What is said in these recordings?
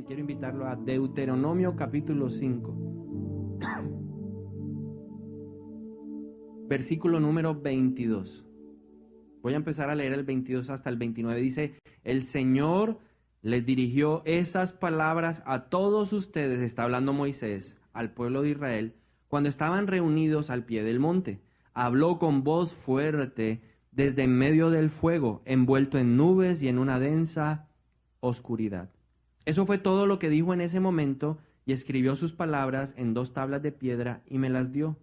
quiero invitarlo a Deuteronomio capítulo 5, versículo número 22. Voy a empezar a leer el 22 hasta el 29. Dice: el Señor les dirigió esas palabras a todos ustedes, está hablando Moisés, al pueblo de Israel, cuando estaban reunidos al pie del monte. Habló con voz fuerte desde en medio del fuego, envuelto en nubes y en una densa oscuridad. Eso fue todo lo que dijo en ese momento, y escribió sus palabras en 2 tablas de piedra y me las dio.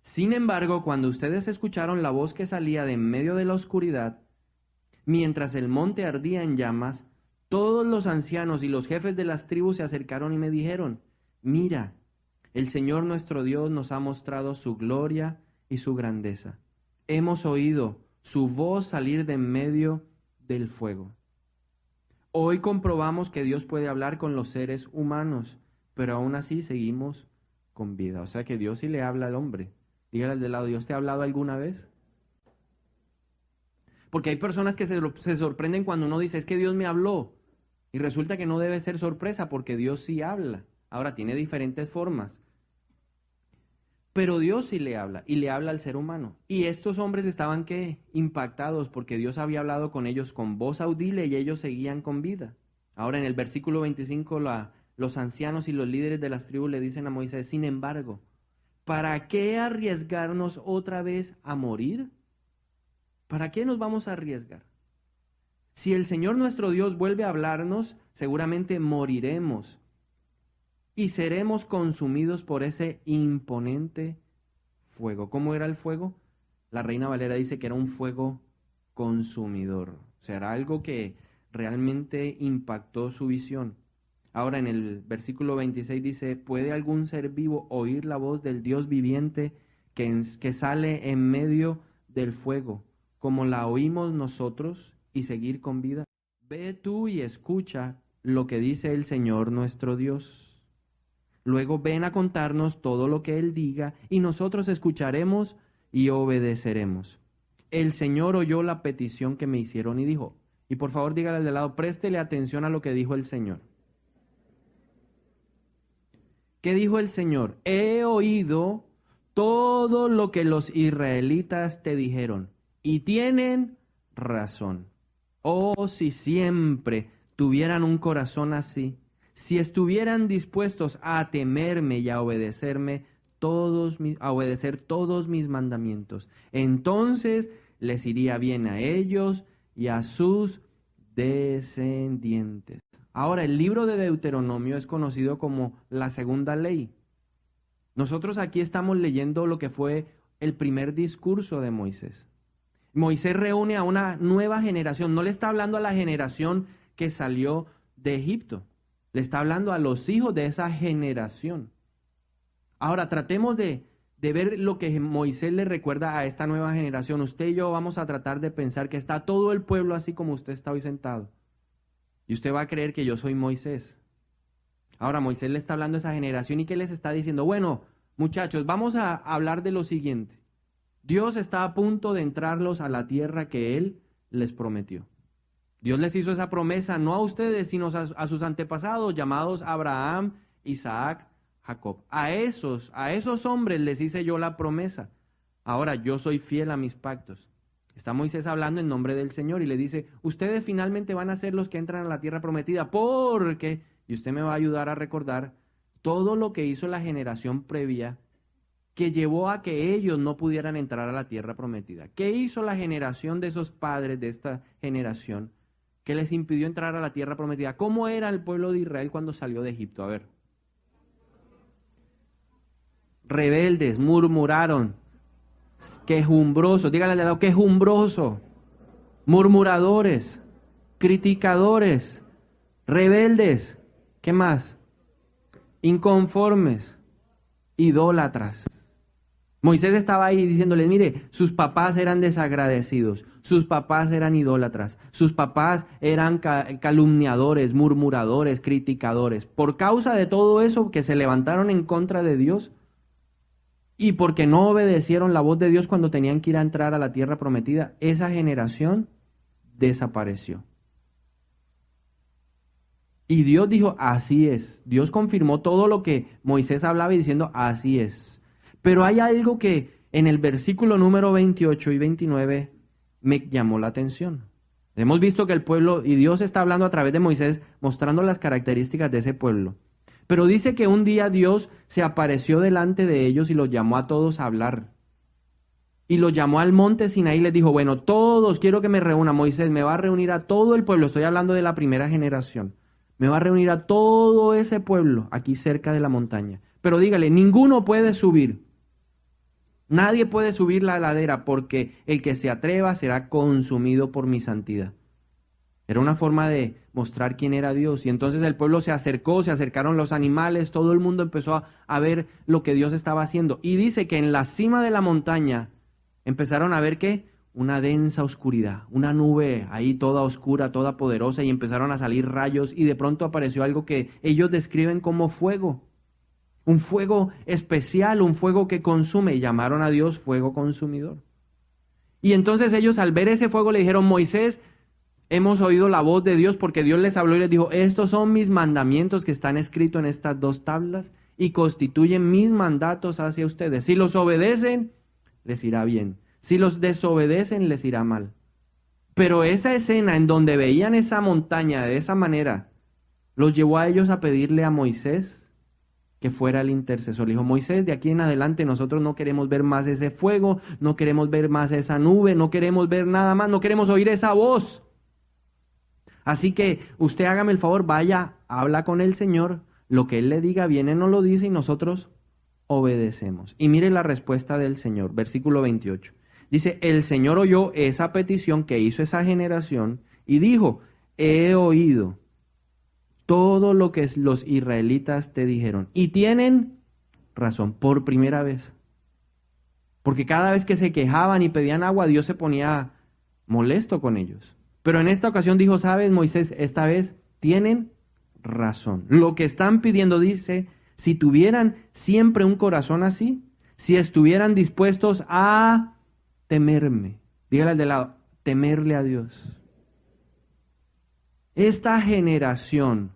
Sin embargo, cuando ustedes escucharon la voz que salía de en medio de la oscuridad, mientras el monte ardía en llamas, todos los ancianos y los jefes de las tribus se acercaron y me dijeron: mira, el Señor nuestro Dios nos ha mostrado su gloria y su grandeza. Hemos oído su voz salir de en medio del fuego. Hoy comprobamos que Dios puede hablar con los seres humanos, pero aún así seguimos con vida. O sea que Dios sí le habla al hombre. Dígale al de lado: ¿Dios te ha hablado alguna vez? Porque hay personas que se sorprenden cuando uno dice: es que Dios me habló. Y resulta que no debe ser sorpresa, porque Dios sí habla. Ahora, tiene diferentes formas. Pero Dios sí le habla, y le habla al ser humano. Y estos hombres estaban, ¿qué? Impactados, porque Dios había hablado con ellos con voz audible y ellos seguían con vida. Ahora, en el versículo 25, los ancianos y los líderes de las tribus le dicen a Moisés: sin embargo, ¿para qué arriesgarnos otra vez a morir? ¿Para qué nos vamos a arriesgar? Si el Señor nuestro Dios vuelve a hablarnos, seguramente moriremos y seremos consumidos por ese imponente fuego. ¿Cómo era el fuego? La Reina Valera dice que era un fuego consumidor. O sea, era algo que realmente impactó su visión. Ahora, en el versículo 26 dice: ¿puede algún ser vivo oír la voz del Dios viviente que sale en medio del fuego, como la oímos nosotros, y seguir con vida? Ve tú y escucha lo que dice el Señor nuestro Dios. Luego ven a contarnos todo lo que Él diga, y nosotros escucharemos y obedeceremos. El Señor oyó la petición que me hicieron y dijo, y por favor dígale al de lado: préstele atención a lo que dijo el Señor. ¿Qué dijo el Señor? He oído todo lo que los israelitas te dijeron, y tienen razón. Oh, si siempre tuvieran un corazón así, si estuvieran dispuestos a temerme y a obedecer todos mis mandamientos, entonces les iría bien a ellos y a sus descendientes. Ahora, el libro de Deuteronomio es conocido como la segunda ley. Nosotros aquí estamos leyendo lo que fue el primer discurso de Moisés. Moisés reúne a una nueva generación. No le está hablando a la generación que salió de Egipto. Le está hablando a los hijos de esa generación. Ahora, tratemos de ver lo que Moisés le recuerda a esta nueva generación. Usted y yo vamos a tratar de pensar que está todo el pueblo así como usted está hoy sentado. Y usted va a creer que yo soy Moisés. Ahora, Moisés le está hablando a esa generación, ¿y qué les está diciendo? Bueno, muchachos, vamos a hablar de lo siguiente. Dios está a punto de entrarlos a la tierra que Él les prometió. Dios les hizo esa promesa no a ustedes, sino a sus antepasados, llamados Abraham, Isaac, Jacob. A esos hombres les hice yo la promesa. Ahora, yo soy fiel a mis pactos. Está Moisés hablando en nombre del Señor y le dice: ustedes finalmente van a ser los que entran a la tierra prometida, porque, y usted me va a ayudar a recordar, todo lo que hizo la generación previa que llevó a que ellos no pudieran entrar a la tierra prometida. ¿Qué hizo la generación de esos padres de esta generación que les impidió entrar a la tierra prometida? ¿Cómo era el pueblo de Israel cuando salió de Egipto? A ver. Rebeldes, murmuraron, quejumbrosos, dígale al lado: quejumbroso, murmuradores, criticadores, rebeldes, ¿qué más? Inconformes, idólatras. Moisés estaba ahí diciéndoles: mire, sus papás eran desagradecidos, sus papás eran idólatras, sus papás eran calumniadores, murmuradores, criticadores. Por causa de todo eso, que se levantaron en contra de Dios y porque no obedecieron la voz de Dios cuando tenían que ir a entrar a la tierra prometida, esa generación desapareció. Y Dios dijo, así es. Dios confirmó todo lo que Moisés hablaba y diciendo, así es. Pero hay algo que en el versículo número 28 y 29 me llamó la atención. Hemos visto que el pueblo, y Dios está hablando a través de Moisés, mostrando las características de ese pueblo. Pero dice que un día Dios se apareció delante de ellos y los llamó a todos a hablar. Y los llamó al monte Sinaí y les dijo, bueno, todos quiero que me reúna. Moisés me va a reunir a todo el pueblo. Estoy hablando de la primera generación. Me va a reunir a todo ese pueblo aquí cerca de la montaña. Pero dígale, ninguno puede subir. Nadie puede subir la ladera porque el que se atreva será consumido por mi santidad. Era una forma de mostrar quién era Dios. Y entonces el pueblo se acercó, se acercaron los animales, todo el mundo empezó a ver lo que Dios estaba haciendo. Y dice que en la cima de la montaña empezaron a ver ¿qué? Una densa oscuridad, una nube ahí toda oscura, toda poderosa, y empezaron a salir rayos y de pronto apareció algo que ellos describen como fuego. Un fuego especial, un fuego que consume, y llamaron a Dios fuego consumidor. Y entonces ellos al ver ese fuego le dijeron, Moisés, hemos oído la voz de Dios porque Dios les habló y les dijo, estos son mis mandamientos que están escritos en estas 2 tablas y constituyen mis mandatos hacia ustedes. Si los obedecen, les irá bien. Si los desobedecen, les irá mal. Pero esa escena en donde veían esa montaña de esa manera, los llevó a ellos a pedirle a Moisés que fuera el intercesor. Le dijo, Moisés, de aquí en adelante nosotros no queremos ver más ese fuego, no queremos ver más esa nube, no queremos ver nada más, no queremos oír esa voz. Así que usted hágame el favor, vaya, habla con el Señor, lo que Él le diga viene, nos lo dice y nosotros obedecemos. Y mire la respuesta del Señor, versículo 28. Dice, el Señor oyó esa petición que hizo esa generación y dijo, he oído todo lo que los israelitas te dijeron. Y tienen razón, por primera vez. Porque cada vez que se quejaban y pedían agua, Dios se ponía molesto con ellos. Pero en esta ocasión dijo, ¿sabes, Moisés? Esta vez tienen razón. Lo que están pidiendo, dice, si tuvieran siempre un corazón así, si estuvieran dispuestos a temerme. Dígale al de lado, temerle a Dios. Esta generación,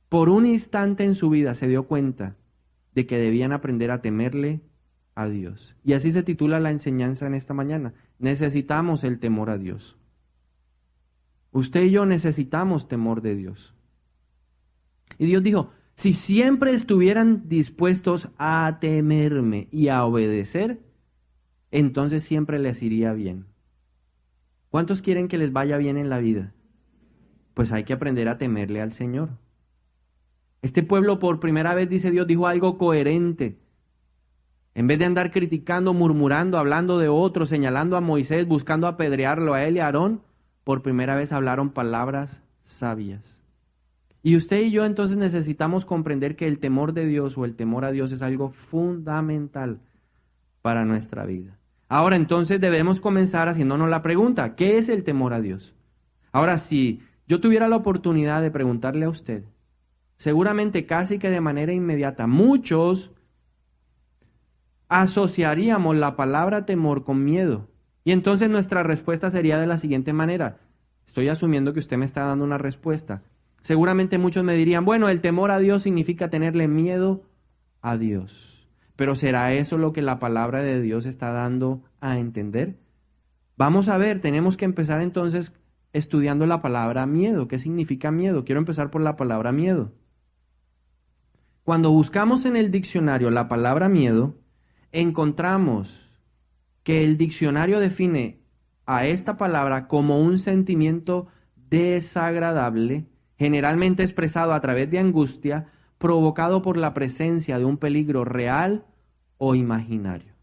por un instante en su vida, se dio cuenta de que debían aprender a temerle a Dios. Y así se titula la enseñanza en esta mañana. Necesitamos el temor a Dios. Usted y yo necesitamos temor de Dios. Y Dios dijo, si siempre estuvieran dispuestos a temerme y a obedecer, entonces siempre les iría bien. ¿Cuántos quieren que les vaya bien en la vida? Pues hay que aprender a temerle al Señor. Este pueblo por primera vez, dice Dios, dijo algo coherente. En vez de andar criticando, murmurando, hablando de otros, señalando a Moisés, buscando apedrearlo a él y a Aarón, por primera vez hablaron palabras sabias. Y usted y yo entonces necesitamos comprender que el temor de Dios o el temor a Dios es algo fundamental para nuestra vida. Ahora entonces debemos comenzar haciéndonos la pregunta, ¿qué es el temor a Dios? Ahora, si yo tuviera la oportunidad de preguntarle a usted, seguramente casi que de manera inmediata, muchos asociaríamos la palabra temor con miedo. Y entonces nuestra respuesta sería de la siguiente manera. Estoy asumiendo que usted me está dando una respuesta. Seguramente muchos me dirían, bueno, el temor a Dios significa tenerle miedo a Dios. Pero ¿será eso lo que la palabra de Dios está dando a entender? Vamos a ver, tenemos que empezar entonces estudiando la palabra miedo. ¿Qué significa miedo? Quiero empezar por la palabra miedo. Cuando buscamos en el diccionario la palabra miedo, encontramos que el diccionario define a esta palabra como un sentimiento desagradable, generalmente expresado a través de angustia, provocado por la presencia de un peligro real o imaginario.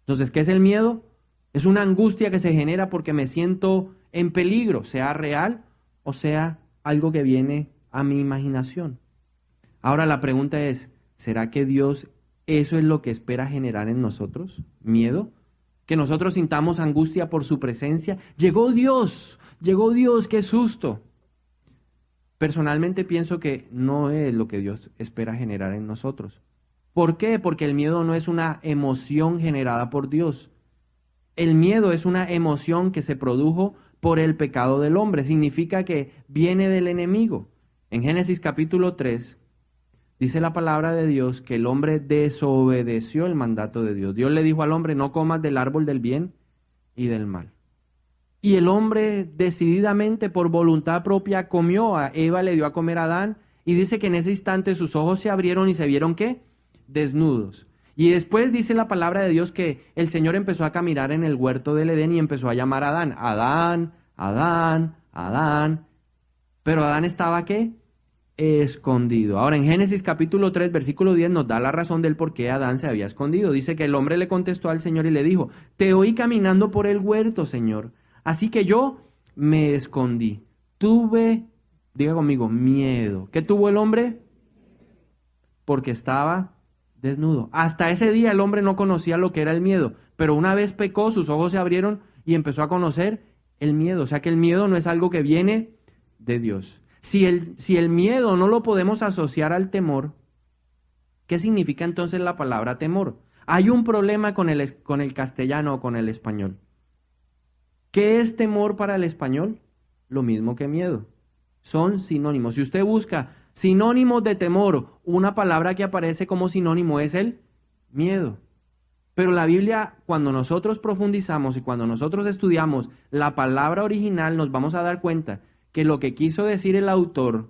Entonces, ¿qué es el miedo? Es una angustia que se genera porque me siento en peligro, sea real o sea algo que viene a mi imaginación. Ahora la pregunta es, ¿será que Dios eso es lo que espera generar en nosotros? ¿Miedo? Que nosotros sintamos angustia por su presencia. Llegó Dios, qué susto. Personalmente pienso que no es lo que Dios espera generar en nosotros. ¿Por qué? Porque el miedo no es una emoción generada por Dios. El miedo es una emoción que se produjo por el pecado del hombre. Significa que viene del enemigo. En Génesis capítulo 3, dice la palabra de Dios que el hombre desobedeció el mandato de Dios. Dios le dijo al hombre, no comas del árbol del bien y del mal. Y el hombre decididamente, por voluntad propia, comió. A Eva le dio a comer a Adán, y dice que en ese instante sus ojos se abrieron y se vieron, ¿qué? Desnudos. Y después dice la palabra de Dios que el Señor empezó a caminar en el huerto del Edén y empezó a llamar a Adán, Adán, Adán, Adán. Pero Adán estaba, ¿qué? Escondido. Ahora en Génesis capítulo 3, versículo 10 nos da la razón del por qué Adán se había escondido. Dice que el hombre le contestó al Señor y le dijo, te oí caminando por el huerto, Señor, así que yo me escondí. Tuve, diga conmigo, miedo. ¿Qué tuvo el hombre? Porque estaba desnudo. Hasta ese día el hombre no conocía lo que era el miedo, pero una vez pecó, sus ojos se abrieron y empezó a conocer el miedo. O sea que el miedo no es algo que viene de Dios. Si el miedo no lo podemos asociar al temor, ¿qué significa entonces la palabra temor? Hay un problema con el castellano o con el español. ¿Qué es temor para el español? Lo mismo que miedo. Son sinónimos. Si usted busca sinónimos de temor, una palabra que aparece como sinónimo es el miedo. Pero la Biblia, cuando nosotros profundizamos y cuando nosotros estudiamos la palabra original, nos vamos a dar cuenta que lo que quiso decir el autor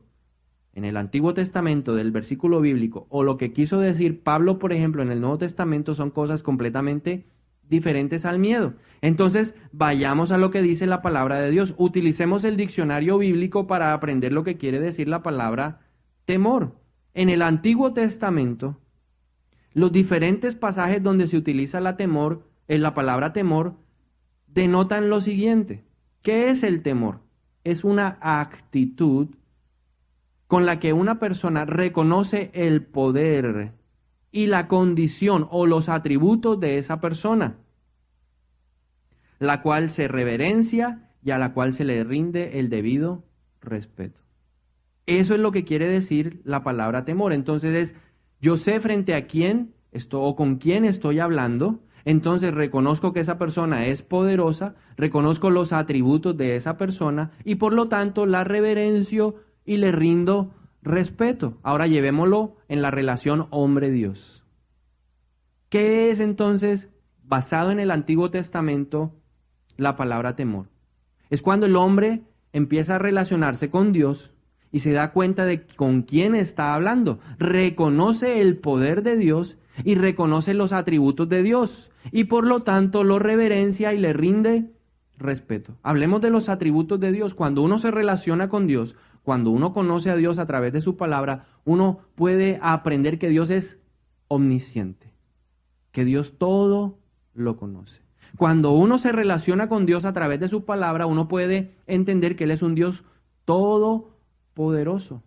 en el Antiguo Testamento del versículo bíblico o lo que quiso decir Pablo, por ejemplo, en el Nuevo Testamento son cosas completamente diferentes al miedo. Entonces, vayamos a lo que dice la palabra de Dios. Utilicemos el diccionario bíblico para aprender lo que quiere decir la palabra temor. En el Antiguo Testamento, los diferentes pasajes donde se utiliza la palabra temor, denotan lo siguiente. ¿Qué es el temor? Es una actitud con la que una persona reconoce el poder y la condición o los atributos de esa persona, la cual se reverencia y a la cual se le rinde el debido respeto. Eso es lo que quiere decir la palabra temor. Entonces es, yo sé frente a quién o con quién estoy hablando. Entonces reconozco que esa persona es poderosa, reconozco los atributos de esa persona y por lo tanto la reverencio y le rindo respeto. Ahora llevémoslo en la relación hombre-Dios. ¿Qué es entonces, basado en el Antiguo Testamento, la palabra temor? Es cuando el hombre empieza a relacionarse con Dios y se da cuenta de con quién está hablando. Reconoce el poder de Dios y reconoce los atributos de Dios y por lo tanto lo reverencia y le rinde respeto. Hablemos de los atributos de Dios. Cuando uno se relaciona con Dios, cuando uno conoce a Dios a través de su palabra, uno puede aprender que Dios es omnisciente, que Dios todo lo conoce. Cuando uno se relaciona con Dios a través de su palabra, uno puede entender que Él es un Dios todopoderoso,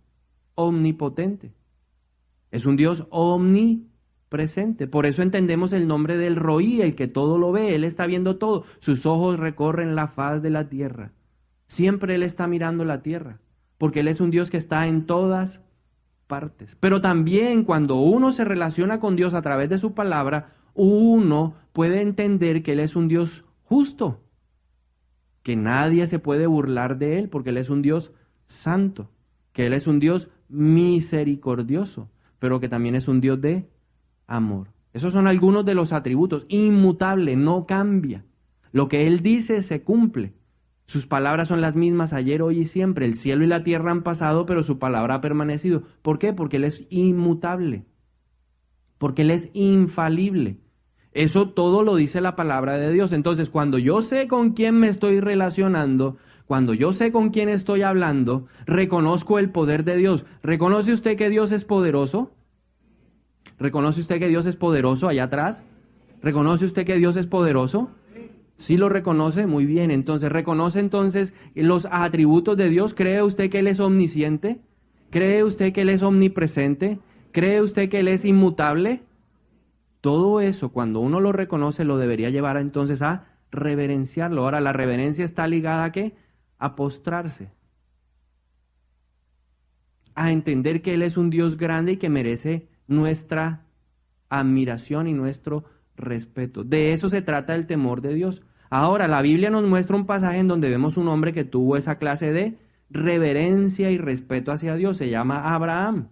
omnipotente. Es un Dios omnipresente. Por eso entendemos el nombre del Roí, el que todo lo ve. Él está viendo todo. Sus ojos recorren la faz de la tierra. Siempre Él está mirando la tierra, porque Él es un Dios que está en todas partes. Pero también cuando uno se relaciona con Dios a través de su palabra, uno puede entender que Él es un Dios justo, que nadie se puede burlar de Él, porque Él es un Dios santo, que Él es un Dios misericordioso, pero que también es un Dios de amor. Esos son algunos de los atributos. Inmutable, no cambia. Lo que Él dice se cumple. Sus palabras son las mismas ayer, hoy y siempre. El cielo y la tierra han pasado, pero su palabra ha permanecido. ¿Por qué? Porque Él es inmutable. Porque Él es infalible. Eso todo lo dice la palabra de Dios. Entonces, cuando yo sé con quién me estoy relacionando, cuando yo sé con quién estoy hablando, reconozco el poder de Dios. ¿Reconoce usted que Dios es poderoso? ¿Reconoce usted que Dios es poderoso allá atrás? ¿Reconoce usted que Dios es poderoso? ¿Sí lo reconoce? Muy bien. Entonces, ¿reconoce entonces los atributos de Dios? ¿Cree usted que Él es omnisciente? ¿Cree usted que Él es omnipresente? ¿Cree usted que Él es inmutable? Todo eso, cuando uno lo reconoce, lo debería llevar entonces a reverenciarlo. Ahora, la reverencia está ligada ¿a qué? A postrarse. A entender que Él es un Dios grande y que merece nuestra admiración y nuestro respeto. De eso se trata el temor de Dios. Ahora, la Biblia nos muestra un pasaje en donde vemos un hombre que tuvo esa clase de reverencia y respeto hacia Dios, se llama Abraham.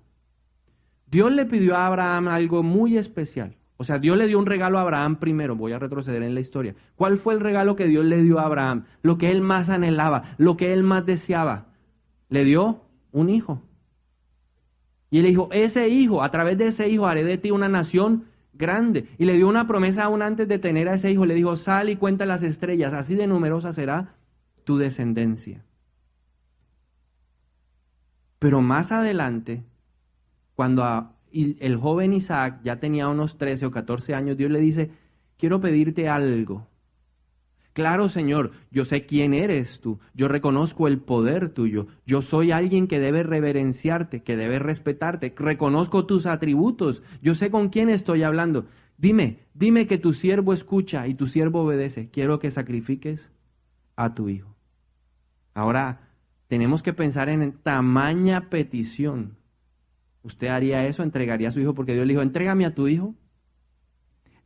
Dios le pidió a Abraham algo muy especial. O sea, Dios le dio un regalo a Abraham primero. Voy a retroceder en la historia. ¿Cuál fue el regalo que Dios le dio a Abraham? Lo que él más anhelaba, lo que él más deseaba. Le dio un hijo. Y él dijo, ese hijo, a través de ese hijo haré de ti una nación grande. Y le dio una promesa aún antes de tener a ese hijo. Le dijo, sal y cuenta las estrellas, así de numerosa será tu descendencia. Pero más adelante, cuando el joven Isaac ya tenía unos 13 o 14 años, Dios le dice, quiero pedirte algo. Claro, Señor, yo sé quién eres tú, yo reconozco el poder tuyo, yo soy alguien que debe reverenciarte, que debe respetarte, reconozco tus atributos, yo sé con quién estoy hablando. Dime que tu siervo escucha y tu siervo obedece, quiero que sacrifiques a tu hijo. Ahora, tenemos que pensar en tamaña petición. ¿Usted haría eso? ¿Entregaría a su hijo? Porque Dios le dijo, entrégame a tu hijo.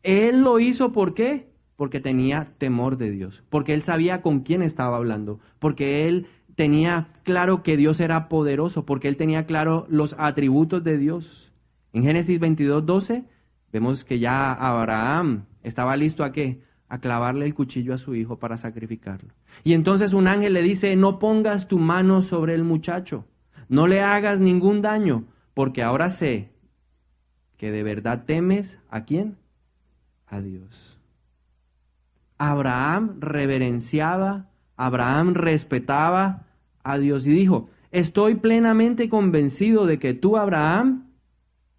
Él lo hizo, ¿por qué? Porque tenía temor de Dios, porque él sabía con quién estaba hablando, porque él tenía claro que Dios era poderoso, porque él tenía claro los atributos de Dios. En Génesis 22:12 vemos que ya Abraham estaba listo ¿a qué? A clavarle el cuchillo a su hijo para sacrificarlo. Y entonces un ángel le dice, no pongas tu mano sobre el muchacho, no le hagas ningún daño, porque ahora sé que de verdad temes ¿a quién? A Dios. Abraham reverenciaba, Abraham respetaba a Dios y dijo, estoy plenamente convencido de que tú, Abraham,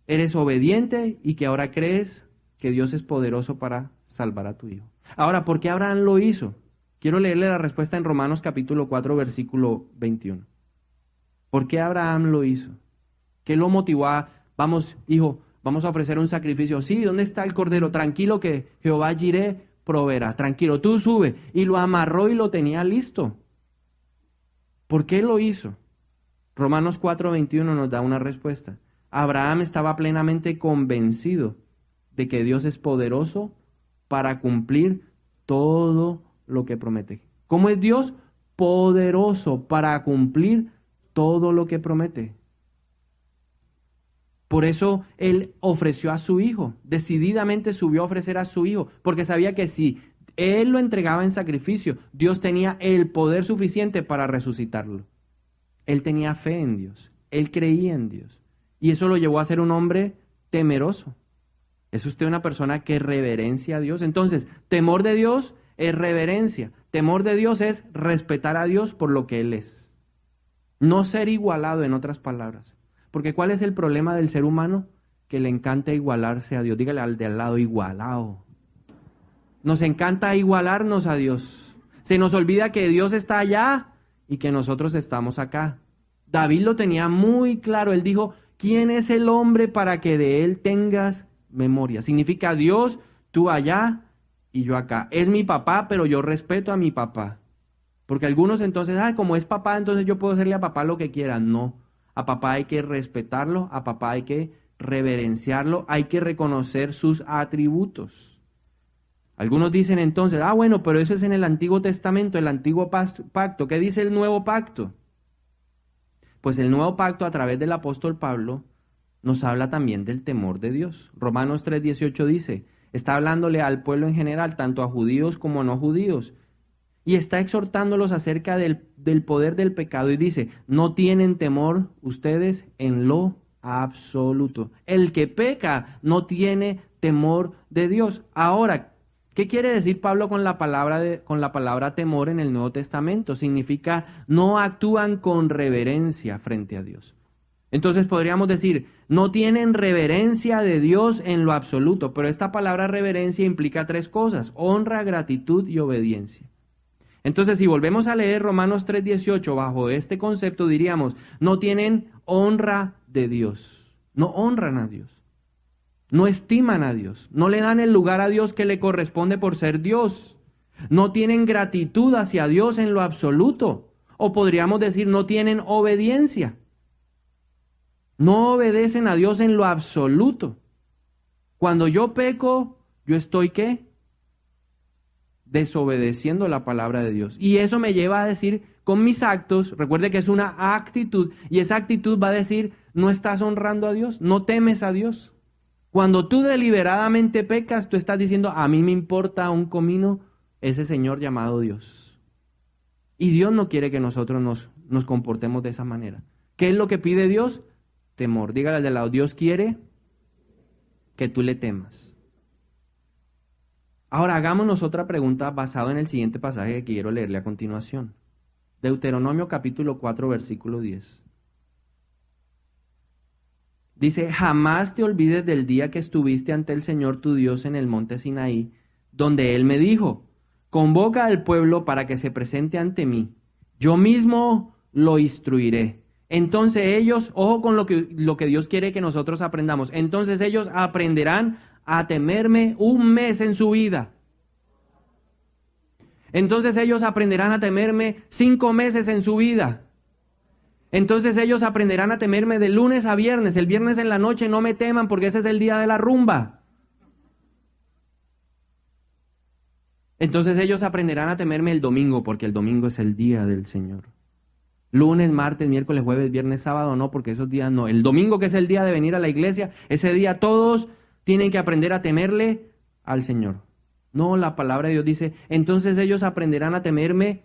eres obediente y que ahora crees que Dios es poderoso para salvar a tu hijo. Ahora, ¿por qué Abraham lo hizo? Quiero leerle la respuesta en Romanos capítulo 4, versículo 21. ¿Por qué Abraham lo hizo? ¿Qué lo motivó a, vamos, hijo, vamos a ofrecer un sacrificio? Sí, ¿dónde está el cordero? Tranquilo que Jehová Jireh proveerá. Tranquilo, tú sube. Y lo amarró y lo tenía listo. ¿Por qué lo hizo? Romanos 4:21 nos da una respuesta. Abraham estaba plenamente convencido de que Dios es poderoso para cumplir todo lo que promete. ¿Cómo es Dios? Poderoso para cumplir todo lo que promete. Por eso él ofreció a su hijo, decididamente subió a ofrecer a su hijo, porque sabía que si él lo entregaba en sacrificio, Dios tenía el poder suficiente para resucitarlo. Él tenía fe en Dios, él creía en Dios, y eso lo llevó a ser un hombre temeroso. ¿Es usted una persona que reverencia a Dios? Entonces, temor de Dios es reverencia, temor de Dios es respetar a Dios por lo que Él es. No ser igualado, en otras palabras. Porque ¿cuál es el problema del ser humano? Que le encanta igualarse a Dios. Dígale al de al lado, igualado. Nos encanta igualarnos a Dios. Se nos olvida que Dios está allá y que nosotros estamos acá. David lo tenía muy claro. Él dijo, ¿quién es el hombre para que de él tengas memoria? Significa Dios, tú allá y yo acá. Es mi papá, pero yo respeto a mi papá. Porque algunos entonces, como es papá, entonces yo puedo hacerle a papá lo que quiera. No. A papá hay que respetarlo, a papá hay que reverenciarlo, hay que reconocer sus atributos. Algunos dicen entonces, bueno, pero eso es en el Antiguo Testamento, el Antiguo Pacto. ¿Qué dice el Nuevo Pacto? Pues el Nuevo Pacto a través del apóstol Pablo nos habla también del temor de Dios. Romanos 3:18 dice, está hablándole al pueblo en general, tanto a judíos como a no judíos. Y está exhortándolos acerca del poder del pecado y dice, no tienen temor ustedes en lo absoluto. El que peca no tiene temor de Dios. Ahora, ¿qué quiere decir Pablo con la palabra temor en el Nuevo Testamento? Significa no actúan con reverencia frente a Dios. Entonces podríamos decir, no tienen reverencia de Dios en lo absoluto, pero esta palabra reverencia implica tres cosas, honra, gratitud y obediencia. Entonces, si volvemos a leer Romanos 3:18 bajo este concepto, diríamos, no tienen honra de Dios, no honran a Dios, no estiman a Dios, no le dan el lugar a Dios que le corresponde por ser Dios, no tienen gratitud hacia Dios en lo absoluto, o podríamos decir, no tienen obediencia, no obedecen a Dios en lo absoluto. Cuando yo peco, yo estoy ¿qué? desobedeciendo la palabra de Dios. Y eso me lleva a decir con mis actos, recuerde que es una actitud, y esa actitud va a decir, no estás honrando a Dios, no temes a Dios. Cuando tú deliberadamente pecas, tú estás diciendo, a mí me importa un comino ese Señor llamado Dios. Y Dios no quiere que nosotros nos comportemos de esa manera. ¿Qué es lo que pide Dios? Temor. Dígale al de lado, Dios quiere que tú le temas. Ahora hagámonos otra pregunta basada en el siguiente pasaje que quiero leerle a continuación. Deuteronomio capítulo 4, versículo 10. Dice, jamás te olvides del día que estuviste ante el Señor tu Dios en el monte Sinaí, donde Él me dijo, convoca al pueblo para que se presente ante mí. Yo mismo lo instruiré. Entonces ellos, ojo con lo que Dios quiere que nosotros aprendamos. Entonces ellos aprenderán a temerme un mes en su vida. Entonces ellos aprenderán a temerme 5 meses en su vida. Entonces ellos aprenderán a temerme de lunes a viernes. El viernes en la noche no me teman porque ese es el día de la rumba. Entonces ellos aprenderán a temerme el domingo porque el domingo es el día del Señor. Lunes, martes, miércoles, jueves, viernes, sábado, no, porque esos días no. El domingo, que es el día de venir a la iglesia, ese día todos tienen que aprender a temerle al Señor. No, la palabra de Dios dice, entonces ellos aprenderán a temerme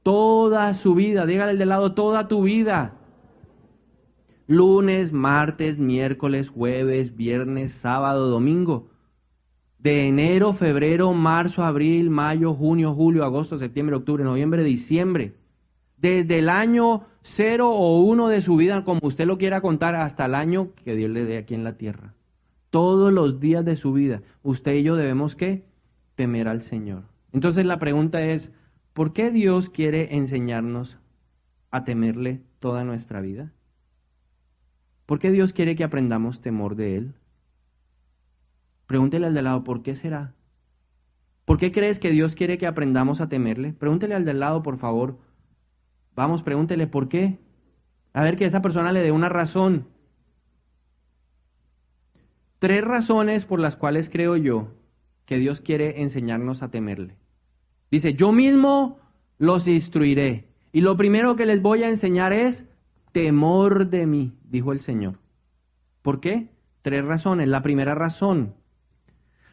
toda su vida. Dígale al de lado, toda tu vida. Lunes, martes, miércoles, jueves, viernes, sábado, domingo. De enero, febrero, marzo, abril, mayo, junio, julio, agosto, septiembre, octubre, noviembre, diciembre. Desde el año 0 o 1 de su vida, como usted lo quiera contar, hasta el año que Dios le dé aquí en la tierra. Todos los días de su vida, usted y yo debemos ¿qué? Temer al Señor. Entonces la pregunta es, ¿por qué Dios quiere enseñarnos a temerle toda nuestra vida? ¿Por qué Dios quiere que aprendamos temor de Él? Pregúntele al de lado, ¿por qué será? ¿Por qué crees que Dios quiere que aprendamos a temerle? Pregúntele al de lado, por favor. Vamos, pregúntele por qué. A ver que esa persona le dé una razón. 3 razones por las cuales creo yo que Dios quiere enseñarnos a temerle. Dice, yo mismo los instruiré. Y lo primero que les voy a enseñar es temor de mí, dijo el Señor. ¿Por qué? 3 razones. La primera razón,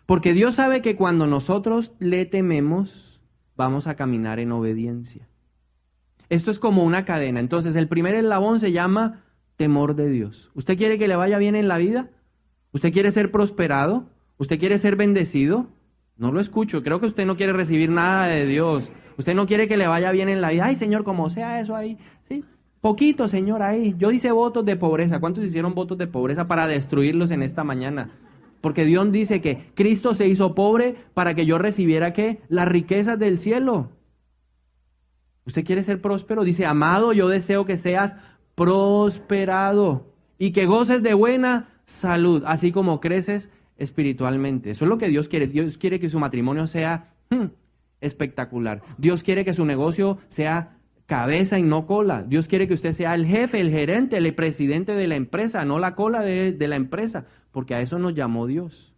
porque Dios sabe que cuando nosotros le tememos, vamos a caminar en obediencia. Esto es como una cadena. Entonces, el primer eslabón se llama temor de Dios. ¿Usted quiere que le vaya bien en la vida? ¿Usted quiere ser prosperado? ¿Usted quiere ser bendecido? No lo escucho. Creo que usted no quiere recibir nada de Dios. Usted no quiere que le vaya bien en la vida. Ay, Señor, como sea eso ahí. Sí, poquito, Señor, ahí. Yo hice votos de pobreza. ¿Cuántos hicieron votos de pobreza para destruirlos en esta mañana? Porque Dios dice que Cristo se hizo pobre para que yo recibiera, ¿qué? Las riquezas del cielo. ¿Usted quiere ser próspero? Dice, amado, yo deseo que seas prosperado y que goces de buena salud, así como creces espiritualmente. Eso es lo que Dios quiere. Dios quiere que su matrimonio sea espectacular. Dios quiere que su negocio sea cabeza y no cola. Dios quiere que usted sea el jefe, el gerente, el presidente de la empresa, no la cola de la empresa, porque a eso nos llamó Dios.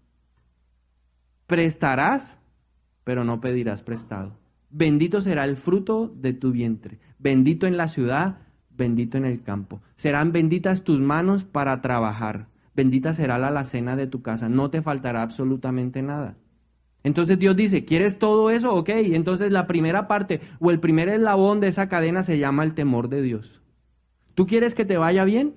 Prestarás, pero no pedirás prestado. Bendito será el fruto de tu vientre, bendito en la ciudad, bendito en el campo. Serán benditas tus manos para trabajar, bendita será la alacena de tu casa, no te faltará absolutamente nada. Entonces Dios dice, ¿quieres todo eso? Ok, entonces la primera parte o el primer eslabón de esa cadena se llama el temor de Dios. ¿Tú quieres que te vaya bien?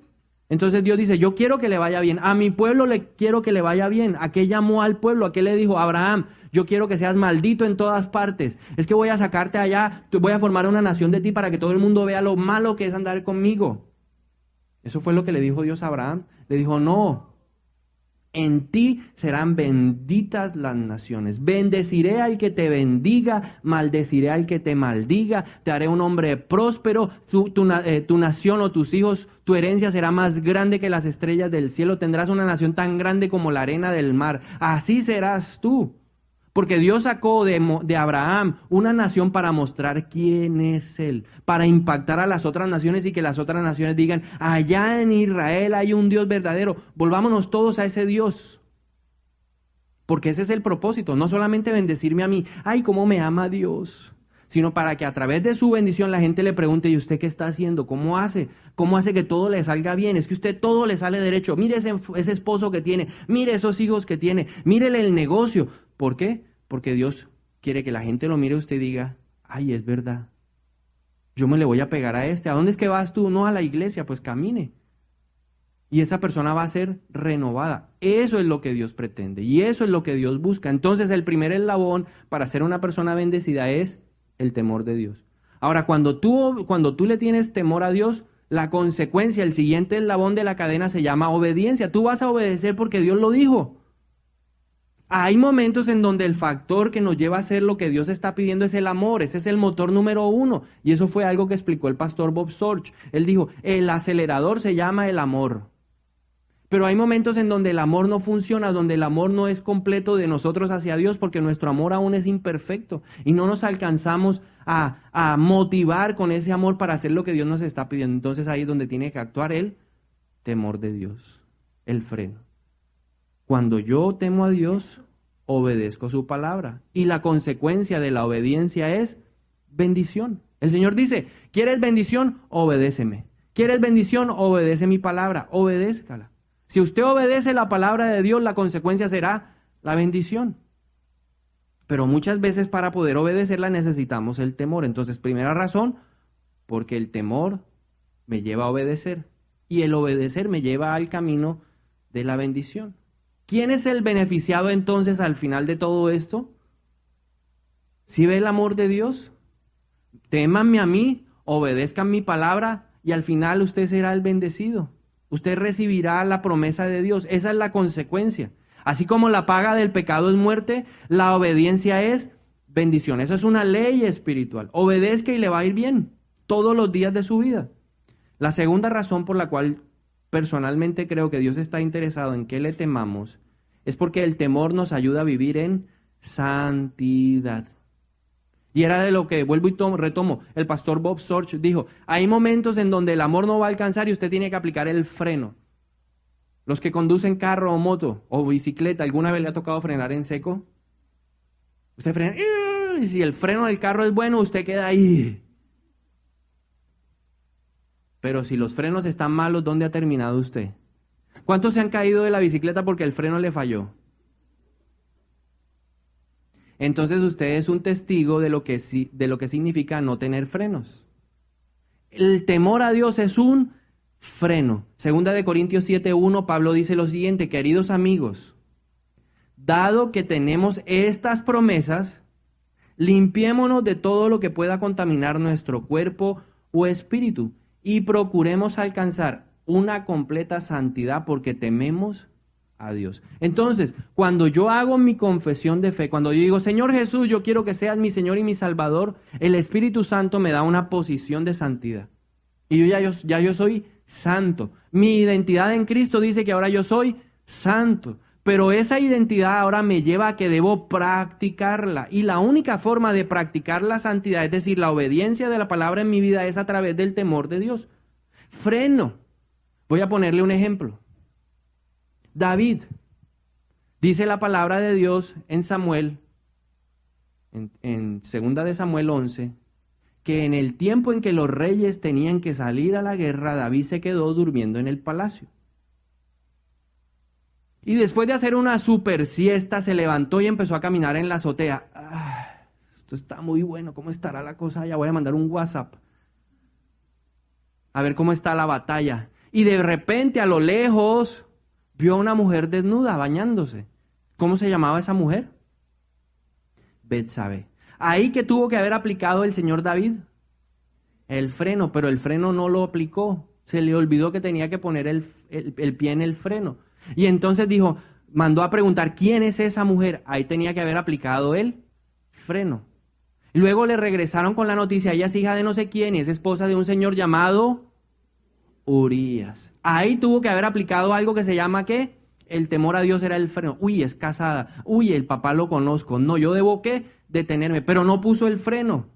Entonces Dios dice, yo quiero que le vaya bien, a mi pueblo le quiero que le vaya bien. ¿A qué llamó al pueblo? ¿A qué le dijo? Abraham, yo quiero que seas maldito en todas partes. Es que voy a sacarte allá, voy a formar una nación de ti para que todo el mundo vea lo malo que es andar conmigo. Eso fue lo que le dijo Dios a Abraham. Le dijo, no, en ti serán benditas las naciones. Bendeciré al que te bendiga, maldeciré al que te maldiga. Te haré un hombre próspero. Tu nación o tus hijos, tu herencia será más grande que las estrellas del cielo. Tendrás una nación tan grande como la arena del mar. Así serás tú. Porque Dios sacó de Abraham una nación para mostrar quién es Él, para impactar a las otras naciones y que las otras naciones digan, allá en Israel hay un Dios verdadero, volvámonos todos a ese Dios. Porque ese es el propósito, no solamente bendecirme a mí, ay, cómo me ama Dios, sino para que a través de su bendición la gente le pregunte, ¿y usted qué está haciendo? ¿Cómo hace? ¿Cómo hace que todo le salga bien? Es que usted todo le sale derecho. Mire ese esposo que tiene, mire esos hijos que tiene, mírele el negocio. ¿Por qué? Porque Dios quiere que la gente lo mire y usted diga, ay, es verdad, yo me le voy a pegar a este. ¿A dónde es que vas tú? No, a la iglesia, pues camine. Y esa persona va a ser renovada. Eso es lo que Dios pretende y eso es lo que Dios busca. Entonces el primer eslabón para ser una persona bendecida es el temor de Dios. Ahora, cuando tú le tienes temor a Dios, la consecuencia, el siguiente eslabón de la cadena se llama obediencia. Tú vas a obedecer porque Dios lo dijo. Hay momentos en donde el factor que nos lleva a hacer lo que Dios está pidiendo es el amor. Ese es el motor número 1. Y eso fue algo que explicó el pastor Bob Sorge. Él dijo, el acelerador se llama el amor. Pero hay momentos en donde el amor no funciona, donde el amor no es completo de nosotros hacia Dios, porque nuestro amor aún es imperfecto y no nos alcanzamos a motivar con ese amor para hacer lo que Dios nos está pidiendo. Entonces ahí es donde tiene que actuar el temor de Dios, el freno. Cuando yo temo a Dios, obedezco su palabra y la consecuencia de la obediencia es bendición. El Señor dice, ¿quieres bendición? Obedéceme. ¿Quieres bendición? Obedece mi palabra, obedézcala. Si usted obedece la palabra de Dios, la consecuencia será la bendición. Pero muchas veces para poder obedecerla necesitamos el temor. Entonces, primera razón, porque el temor me lleva a obedecer. Y el obedecer me lleva al camino de la bendición. ¿Quién es el beneficiado entonces al final de todo esto? ¿Sí ve el amor de Dios? Témanme a mí, obedezcan mi palabra y al final usted será el bendecido. Usted recibirá la promesa de Dios. Esa es la consecuencia. Así como la paga del pecado es muerte, la obediencia es bendición. Eso es una ley espiritual. Obedezca y le va a ir bien todos los días de su vida. La segunda razón por la cual personalmente creo que Dios está interesado en que le temamos es porque el temor nos ayuda a vivir en santidad. Y era de lo que, vuelvo y retomo, el pastor Bob Sorge dijo, hay momentos en donde el amor no va a alcanzar y usted tiene que aplicar el freno. Los que conducen carro o moto o bicicleta, ¿alguna vez le ha tocado frenar en seco? Usted frena, y si el freno del carro es bueno, usted queda ahí. Pero si los frenos están malos, ¿dónde ha terminado usted? ¿Cuántos se han caído de la bicicleta porque el freno le falló? Entonces usted es un testigo de lo que significa no tener frenos. El temor a Dios es un freno. Segunda de Corintios 7:1, Pablo dice lo siguiente, queridos amigos, dado que tenemos estas promesas, limpiémonos de todo lo que pueda contaminar nuestro cuerpo o espíritu y procuremos alcanzar una completa santidad porque tememos a Dios. Entonces, cuando yo hago mi confesión de fe, cuando yo digo, Señor Jesús, yo quiero que seas mi Señor y mi Salvador, el Espíritu Santo me da una posición de santidad. Y yo soy santo. Mi identidad en Cristo dice que ahora yo soy santo. Pero esa identidad ahora me lleva a que debo practicarla. Y la única forma de practicar la santidad, es decir, la obediencia de la palabra en mi vida, es a través del temor de Dios. Freno. Voy a ponerle un ejemplo. David, dice la palabra de Dios en Samuel, en 2 de Samuel 11, que en el tiempo en que los reyes tenían que salir a la guerra, David se quedó durmiendo en el palacio. Y después de hacer una super siesta, se levantó y empezó a caminar en la azotea. Esto está muy bueno, ¿cómo estará la cosa? Ya voy a mandar un WhatsApp. A ver cómo está la batalla. Y de repente, a lo lejos, vio a una mujer desnuda, bañándose. ¿Cómo se llamaba esa mujer? Betsabé. Ahí que tuvo que haber aplicado el señor David el freno, pero el freno no lo aplicó. Se le olvidó que tenía que poner el pie en el freno. Y entonces dijo, mandó a preguntar, ¿quién es esa mujer? Ahí tenía que haber aplicado el freno. Luego le regresaron con la noticia, ella es hija de no sé quién y es esposa de un señor llamado Urías. Ahí tuvo que haber aplicado algo que se llama, ¿qué? El temor a Dios era el freno. Uy, es casada. Uy, el papá lo conozco. No, yo debo, ¿qué? Detenerme. Pero no puso el freno.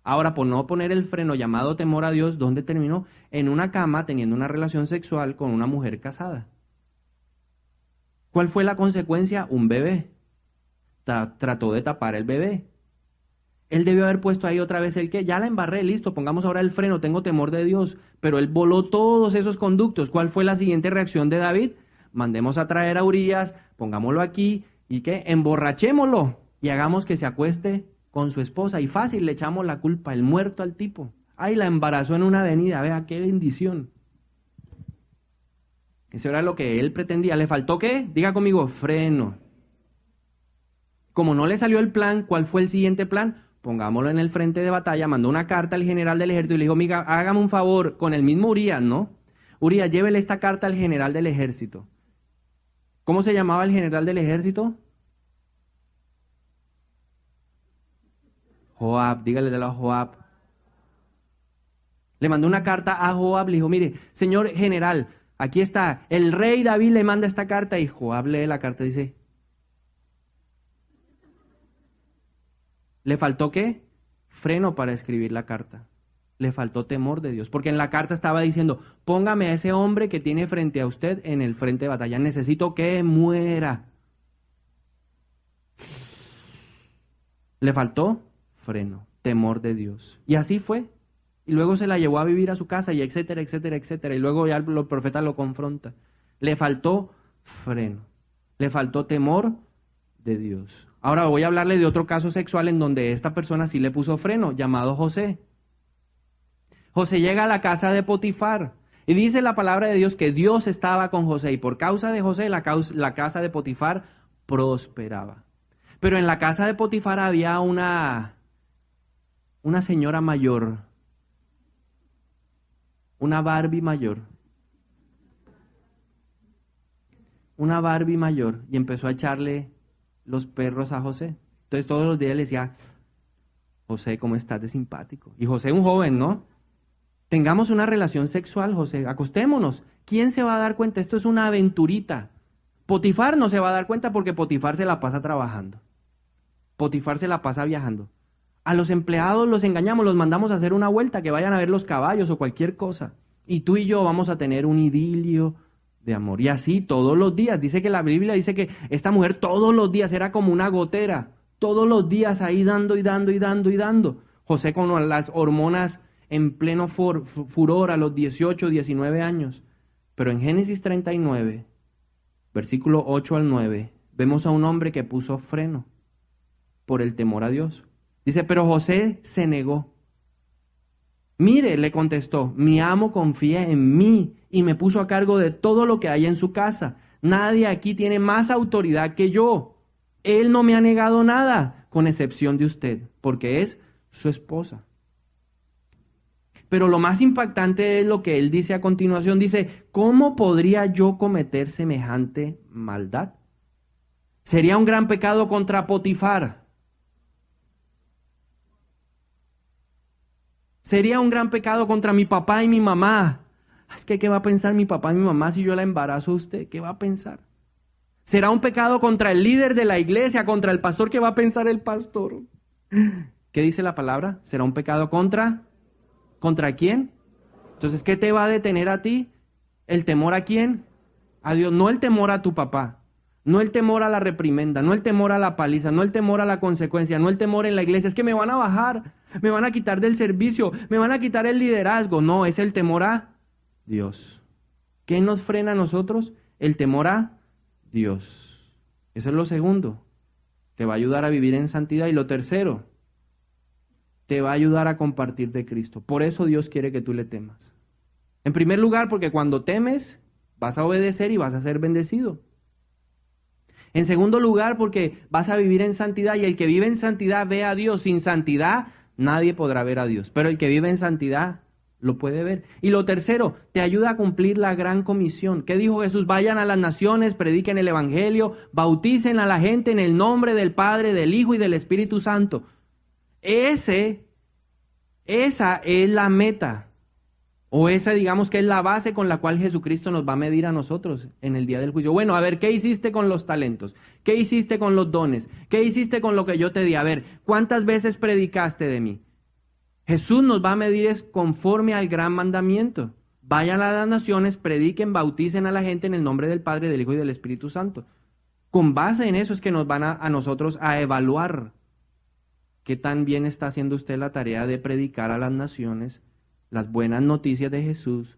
Ahora, por no poner el freno llamado temor a Dios, ¿dónde terminó? En una cama teniendo una relación sexual con una mujer casada. ¿Cuál fue la consecuencia? Un bebé. trató de tapar el bebé. Él debió haber puesto ahí otra vez el que, ya la embarré, listo, pongamos ahora el freno, tengo temor de Dios. Pero él voló todos esos conductos. ¿Cuál fue la siguiente reacción de David? Mandemos a traer a Urías, pongámoslo aquí, ¿y qué? Emborrachémoslo y hagamos que se acueste con su esposa. Y fácil, le echamos la culpa, el muerto al tipo. Ay, la embarazó en una avenida, vea, qué bendición. Eso era lo que él pretendía. ¿Le faltó qué? Diga conmigo, freno. Como no le salió el plan, ¿cuál fue el siguiente plan? Pongámoslo en el frente de batalla, mandó una carta al general del ejército y le dijo, amiga, hágame un favor, con el mismo Urías, ¿no? Urías, llévele esta carta al general del ejército. ¿Cómo se llamaba el general del ejército? Joab, dígale de la Joab. Le mandó una carta a Joab, le dijo, mire, señor general, aquí está, el rey David le manda esta carta y Joab lee la carta y dice, ¿le faltó qué? Freno para escribir la carta. Le faltó temor de Dios, porque en la carta estaba diciendo, póngame a ese hombre que tiene frente a usted en el frente de batalla, necesito que muera. Le faltó freno, temor de Dios. Y así fue. Y luego se la llevó a vivir a su casa y etcétera, etcétera, etcétera. Y luego ya el profeta lo confronta. Le faltó freno, le faltó temor de Dios. Ahora voy a hablarle de otro caso sexual en donde esta persona sí le puso freno, llamado José. José llega a la casa de Potifar y dice la palabra de Dios que Dios estaba con José y por causa de José la casa de Potifar prosperaba. Pero en la casa de Potifar había una señora mayor, una Barbie mayor, y empezó a echarle los perros a José. Entonces todos los días le decía, José, ¿cómo estás de simpático? Y José, un joven, ¿no? Tengamos una relación sexual, José, acostémonos. ¿Quién se va a dar cuenta? Esto es una aventurita. Potifar no se va a dar cuenta porque Potifar se la pasa trabajando. Potifar se la pasa viajando. A los empleados los engañamos, los mandamos a hacer una vuelta, que vayan a ver los caballos o cualquier cosa. Y tú y yo vamos a tener un idilio de amor. Y así todos los días. Dice que la Biblia dice que esta mujer todos los días era como una gotera. Todos los días ahí dando y dando y dando y dando. José con las hormonas en pleno furor a los 18, 19 años. Pero en Génesis 39, versículo 8 al 9, vemos a un hombre que puso freno por el temor a Dios. Dice, pero José se negó. Mire, le contestó, mi amo confía en mí y me puso a cargo de todo lo que hay en su casa. Nadie aquí tiene más autoridad que yo. Él no me ha negado nada, con excepción de usted, porque es su esposa. Pero lo más impactante es lo que él dice a continuación. Dice, ¿cómo podría yo cometer semejante maldad? Sería un gran pecado contra Potifar. Sería un gran pecado contra mi papá y mi mamá. Es que, ¿qué va a pensar mi papá y mi mamá si yo la embarazo a usted? ¿Qué va a pensar? Será un pecado contra el líder de la iglesia, contra el pastor. ¿Qué va a pensar el pastor? ¿Qué dice la palabra? Será un pecado ¿contra quién? Entonces, ¿qué te va a detener a ti? ¿El temor a quién? A Dios. No el temor a tu papá. No el temor a la reprimenda, no el temor a la paliza, no el temor a la consecuencia, no el temor en la iglesia. Es que me van a bajar, me van a quitar del servicio, me van a quitar el liderazgo. No, es el temor a Dios. ¿Qué nos frena a nosotros? El temor a Dios. Eso es lo segundo. Te va a ayudar a vivir en santidad. Y lo tercero, te va a ayudar a compartir de Cristo. Por eso Dios quiere que tú le temas. En primer lugar, porque cuando temes, vas a obedecer y vas a ser bendecido. En segundo lugar, porque vas a vivir en santidad y el que vive en santidad ve a Dios. Sin santidad nadie podrá ver a Dios, pero el que vive en santidad lo puede ver. Y lo tercero, te ayuda a cumplir la gran comisión. ¿Qué dijo Jesús? Vayan a las naciones, prediquen el evangelio, bauticen a la gente en el nombre del Padre, del Hijo y del Espíritu Santo. Esa es la meta. O esa, digamos, que es la base con la cual Jesucristo nos va a medir a nosotros en el día del juicio. Bueno, a ver, ¿qué hiciste con los talentos? ¿Qué hiciste con los dones? ¿Qué hiciste con lo que yo te di? A ver, ¿cuántas veces predicaste de mí? Jesús nos va a medir es conforme al gran mandamiento. Vayan a las naciones, prediquen, bauticen a la gente en el nombre del Padre, del Hijo y del Espíritu Santo. Con base en eso es que nos van a nosotros a evaluar qué tan bien está haciendo usted la tarea de predicar a las naciones las buenas noticias de Jesús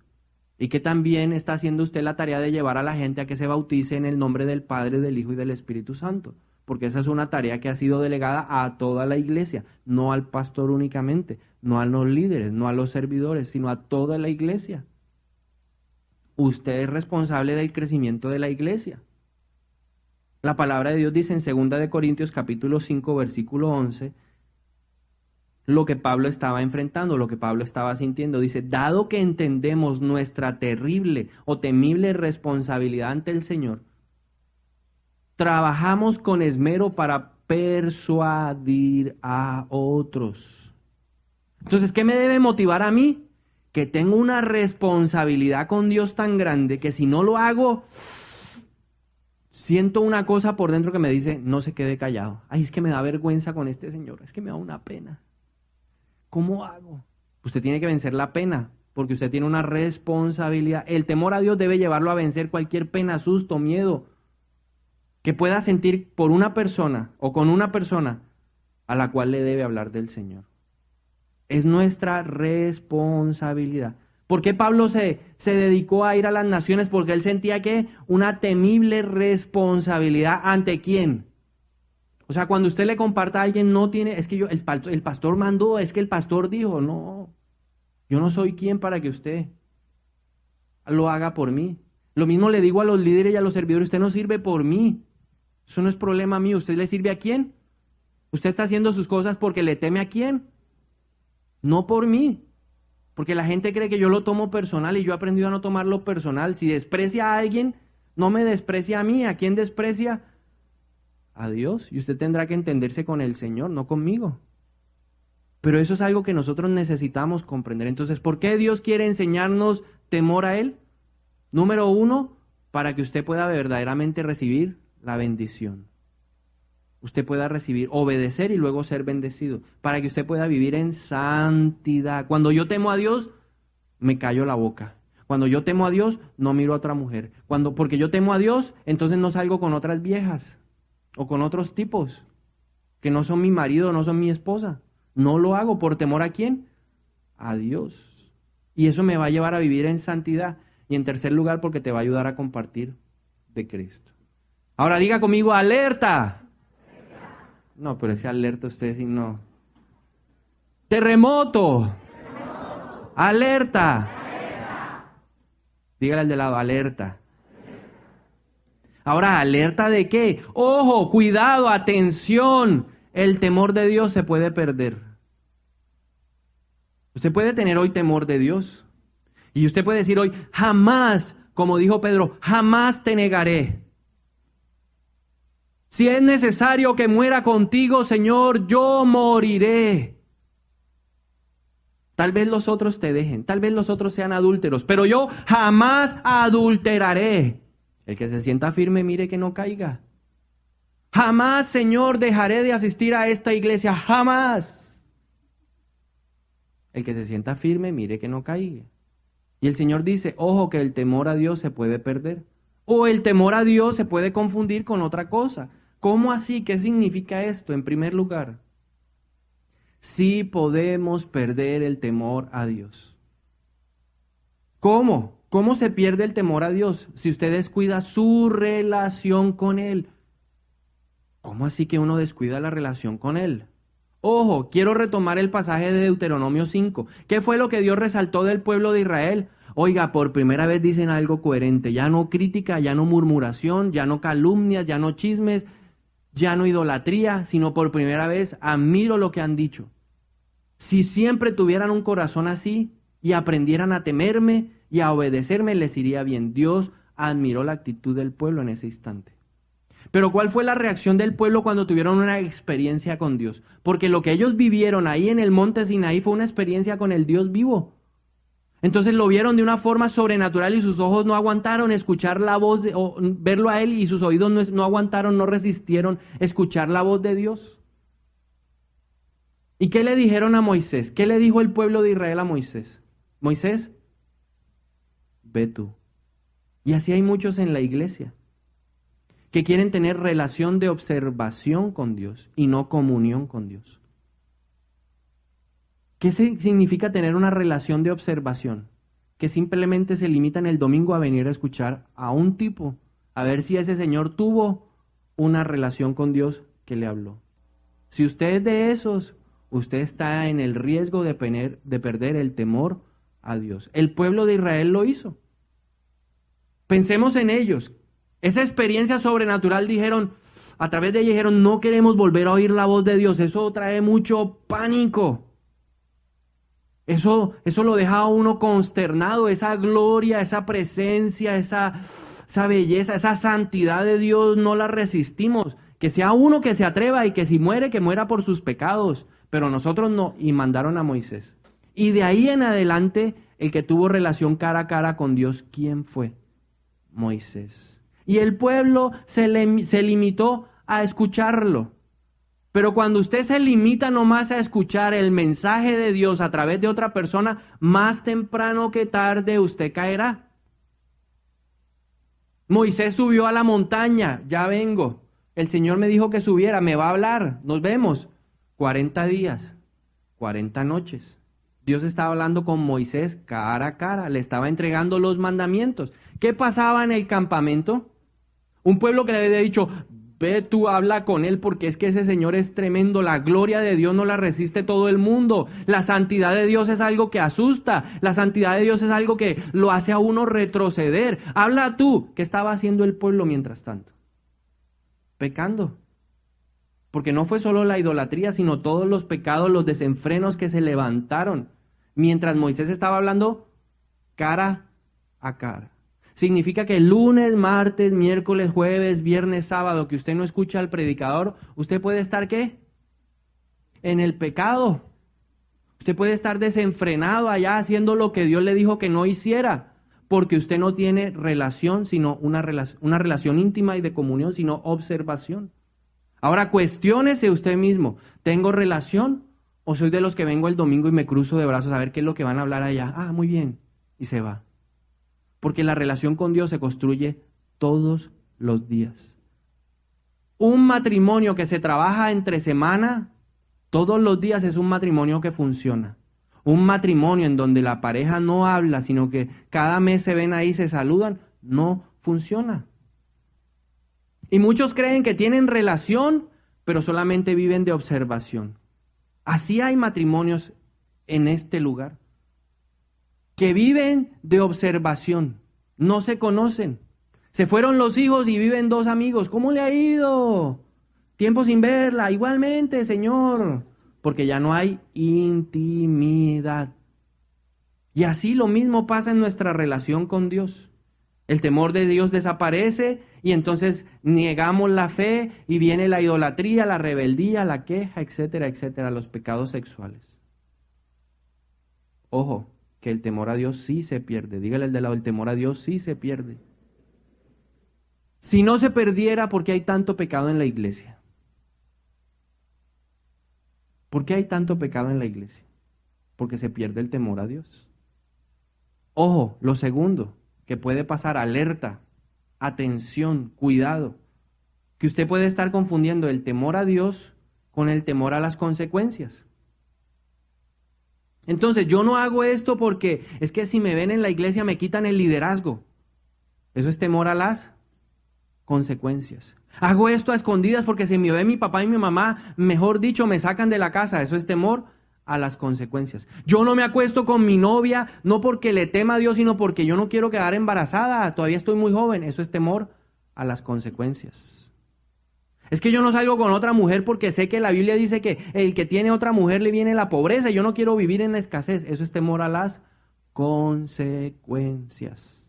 y qué tan bien está haciendo usted la tarea de llevar a la gente a que se bautice en el nombre del Padre, del Hijo y del Espíritu Santo. Porque esa es una tarea que ha sido delegada a toda la iglesia, no al pastor únicamente, no a los líderes, no a los servidores, sino a toda la iglesia. Usted es responsable del crecimiento de la iglesia. La palabra de Dios dice en 2 de Corintios capítulo 5 versículo 11 lo que Pablo estaba enfrentando, lo que Pablo estaba sintiendo. Dice, dado que entendemos nuestra terrible o temible responsabilidad ante el Señor, trabajamos con esmero para persuadir a otros. Entonces, ¿qué me debe motivar a mí? Que tengo una responsabilidad con Dios tan grande que si no lo hago, siento una cosa por dentro que me dice, no se quede callado. Ay, es que me da vergüenza con este señor, es que me da una pena. ¿Cómo hago? Usted tiene que vencer la pena, porque usted tiene una responsabilidad. El temor a Dios debe llevarlo a vencer cualquier pena, susto, miedo que pueda sentir por una persona o con una persona a la cual le debe hablar del Señor. Es nuestra responsabilidad. ¿Por qué Pablo se dedicó a ir a las naciones? Porque él sentía que una temible responsabilidad. ¿Ante quién? O sea, cuando usted le comparta a alguien, no tiene, es que el pastor mandó, es que el pastor dijo, no, yo no soy quien para que usted lo haga por mí. Lo mismo le digo a los líderes y a los servidores, usted no sirve por mí. Eso no es problema mío. ¿Usted le sirve a quién? ¿Usted está haciendo sus cosas porque le teme a quién? No por mí. Porque la gente cree que yo lo tomo personal y yo he aprendido a no tomarlo personal. Si desprecia a alguien, no me desprecia a mí. ¿A quién desprecia? A Dios. Y usted tendrá que entenderse con el Señor, no conmigo. Pero eso es algo que nosotros necesitamos comprender. Entonces, ¿por qué Dios quiere enseñarnos temor a Él? Número 1, para que usted pueda verdaderamente recibir la bendición. Usted pueda recibir, obedecer y luego ser bendecido. Para que usted pueda vivir en santidad. Cuando yo temo a Dios, me callo la boca. Cuando yo temo a Dios, no miro a otra mujer. Porque yo temo a Dios, entonces no salgo con otras viejas o con otros tipos que no son mi marido, no son mi esposa. No lo hago por temor a quién? A Dios. Y eso me va a llevar a vivir en santidad. Y en tercer lugar, porque te va a ayudar a compartir de Cristo. Ahora diga conmigo, alerta. No, pero ese alerta usted sí no. Terremoto. Alerta. Dígale al de lado, alerta. Ahora, ¿alerta de qué? Ojo, cuidado, atención. El temor de Dios se puede perder. Usted puede tener hoy temor de Dios. Y usted puede decir hoy, jamás, como dijo Pedro, jamás te negaré. Si es necesario que muera contigo, Señor, yo moriré. Tal vez los otros te dejen, tal vez los otros sean adúlteros, pero yo jamás adulteraré. El que se sienta firme, mire que no caiga. Jamás, Señor, dejaré de asistir a esta iglesia, jamás. El que se sienta firme, mire que no caiga. Y el Señor dice, ojo, que el temor a Dios se puede perder. O el temor a Dios se puede confundir con otra cosa. ¿Cómo así? ¿Qué significa esto? En primer lugar, sí podemos perder el temor a Dios. ¿Cómo? ¿Cómo se pierde el temor a Dios? Si usted descuida su relación con Él. ¿Cómo así que uno descuida la relación con Él? Ojo, quiero retomar el pasaje de Deuteronomio 5. ¿Qué fue lo que Dios resaltó del pueblo de Israel? Oiga, por primera vez dicen algo coherente. Ya no crítica, ya no murmuración, ya no calumnias, ya no chismes, ya no idolatría, sino por primera vez admiro lo que han dicho. Si siempre tuvieran un corazón así y aprendieran a temerme y a obedecerme, les iría bien. Dios admiró la actitud del pueblo en ese instante. Pero ¿cuál fue la reacción del pueblo cuando tuvieron una experiencia con Dios? Porque lo que ellos vivieron ahí en el monte Sinaí fue una experiencia con el Dios vivo. Entonces lo vieron de una forma sobrenatural y sus ojos no aguantaron escuchar la voz, o verlo a Él, y sus oídos no aguantaron, no resistieron escuchar la voz de Dios. ¿Y qué le dijeron a Moisés? ¿Qué le dijo el pueblo de Israel a Moisés? Moisés, ve tú. Y así hay muchos en la iglesia que quieren tener relación de observación con Dios y no comunión con Dios. ¿Qué significa tener una relación de observación? Que simplemente se limitan el domingo a venir a escuchar a un tipo, a ver si ese señor tuvo una relación con Dios que le habló. Si usted es de esos, usted está en el riesgo de perder el temor a Dios. El pueblo de Israel lo hizo. Pensemos en ellos. Esa experiencia sobrenatural a través de ella dijeron, no queremos volver a oír la voz de Dios. Eso trae mucho pánico. Eso lo deja a uno consternado, esa gloria, esa presencia, esa belleza, esa santidad de Dios, no la resistimos. Que sea uno que se atreva y que si muere, que muera por sus pecados. Pero nosotros no, y mandaron a Moisés. Y de ahí en adelante, el que tuvo relación cara a cara con Dios, ¿quién fue? Moisés. Y el pueblo se limitó a escucharlo. Pero cuando usted se limita nomás a escuchar el mensaje de Dios a través de otra persona, más temprano que tarde usted caerá. Moisés subió a la montaña, ya vengo. El Señor me dijo que subiera, me va a hablar, nos vemos. 40 días, 40 noches. Dios estaba hablando con Moisés cara a cara, le estaba entregando los mandamientos. ¿Qué pasaba en el campamento? Un pueblo que le había dicho, ve tú, habla con él porque es que ese Señor es tremendo, la gloria de Dios no la resiste todo el mundo, la santidad de Dios es algo que asusta, la santidad de Dios es algo que lo hace a uno retroceder. Habla tú. ¿Qué estaba haciendo el pueblo mientras tanto? Pecando. Porque no fue solo la idolatría, sino todos los pecados, los desenfrenos que se levantaron mientras Moisés estaba hablando cara a cara. Significa que lunes, martes, miércoles, jueves, viernes, sábado, que usted no escucha al predicador, usted puede estar ¿qué? En el pecado. Usted puede estar desenfrenado allá haciendo lo que Dios le dijo que no hiciera, porque usted no tiene relación, sino una relación íntima y de comunión, sino observación. Ahora cuestiónese usted mismo, ¿tengo relación o soy de los que vengo el domingo y me cruzo de brazos a ver qué es lo que van a hablar allá? Ah, muy bien, y se va. Porque la relación con Dios se construye todos los días. Un matrimonio que se trabaja entre semana, todos los días es un matrimonio que funciona. Un matrimonio en donde la pareja no habla, sino que cada mes se ven ahí, se saludan, no funciona. Y muchos creen que tienen relación, pero solamente viven de observación. Así hay matrimonios en este lugar que viven de observación, no se conocen. Se fueron los hijos y viven dos amigos. ¿Cómo le ha ido? Tiempo sin verla. Igualmente, Señor. Porque ya no hay intimidad. Y así lo mismo pasa en nuestra relación con Dios. El temor de Dios desaparece y entonces negamos la fe y viene la idolatría, la rebeldía, la queja, etcétera, etcétera, los pecados sexuales. Ojo, que el temor a Dios sí se pierde. Dígale al de lado, el temor a Dios sí se pierde. Si no se perdiera, ¿por qué hay tanto pecado en la iglesia? ¿Por qué hay tanto pecado en la iglesia? Porque se pierde el temor a Dios. Ojo, lo segundo que puede pasar, alerta, atención, cuidado, que usted puede estar confundiendo el temor a Dios con el temor a las consecuencias. Entonces, yo no hago esto porque es que si me ven en la iglesia me quitan el liderazgo. Eso es temor a las consecuencias. Hago esto a escondidas porque si me ve mi papá y mi mamá, mejor dicho, me sacan de la casa. Eso es temor a las consecuencias. Yo no me acuesto con mi novia, no porque le tema a Dios, sino porque yo no quiero quedar embarazada. Todavía estoy muy joven. Eso es temor a las consecuencias. Es que yo no salgo con otra mujer porque sé que la Biblia dice que el que tiene otra mujer le viene la pobreza y yo no quiero vivir en la escasez. Eso es temor a las consecuencias.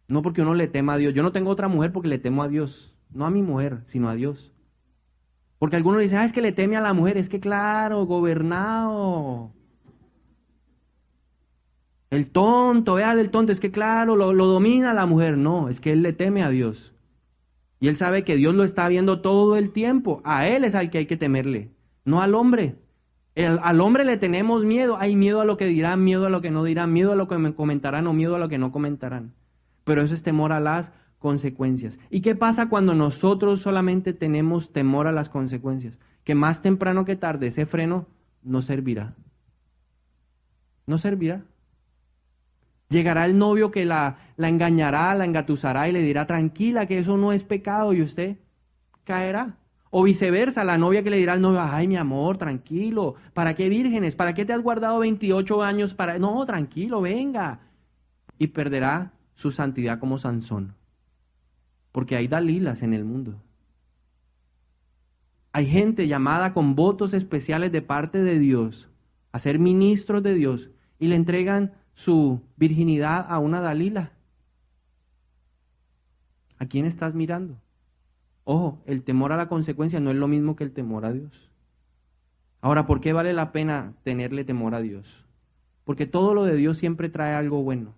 No porque uno le tema a Dios. Yo no tengo otra mujer porque le temo a Dios. No a mi mujer, sino a Dios. Porque algunos dicen, es que le teme a la mujer. Es que claro, gobernado. El tonto, vean el tonto. Es que claro, lo domina la mujer. No, es que él le teme a Dios. Y él sabe que Dios lo está viendo todo el tiempo. A él es al que hay que temerle, no al hombre. Al hombre le tenemos miedo. Hay miedo a lo que dirán, miedo a lo que no dirán, miedo a lo que me comentarán o miedo a lo que no comentarán. Pero eso es temor a las consecuencias. ¿Y qué pasa cuando nosotros solamente tenemos temor a las consecuencias? Que más temprano que tarde ese freno no servirá. No servirá. Llegará el novio que la engañará, la engatusará y le dirá, tranquila, que eso no es pecado, y usted caerá. O viceversa, la novia que le dirá al novio, ay, mi amor, tranquilo, ¿para qué vírgenes? ¿Para qué te has guardado 28 años para...? No, tranquilo, venga. Y perderá su santidad como Sansón. Porque hay Dalilas en el mundo. Hay gente llamada con votos especiales de parte de Dios a ser ministros de Dios y le entregan su virginidad a una Dalila. ¿A quién estás mirando? Ojo, el temor a la consecuencia no es lo mismo que el temor a Dios. Ahora, ¿por qué vale la pena tenerle temor a Dios? Porque todo lo de Dios siempre trae algo bueno.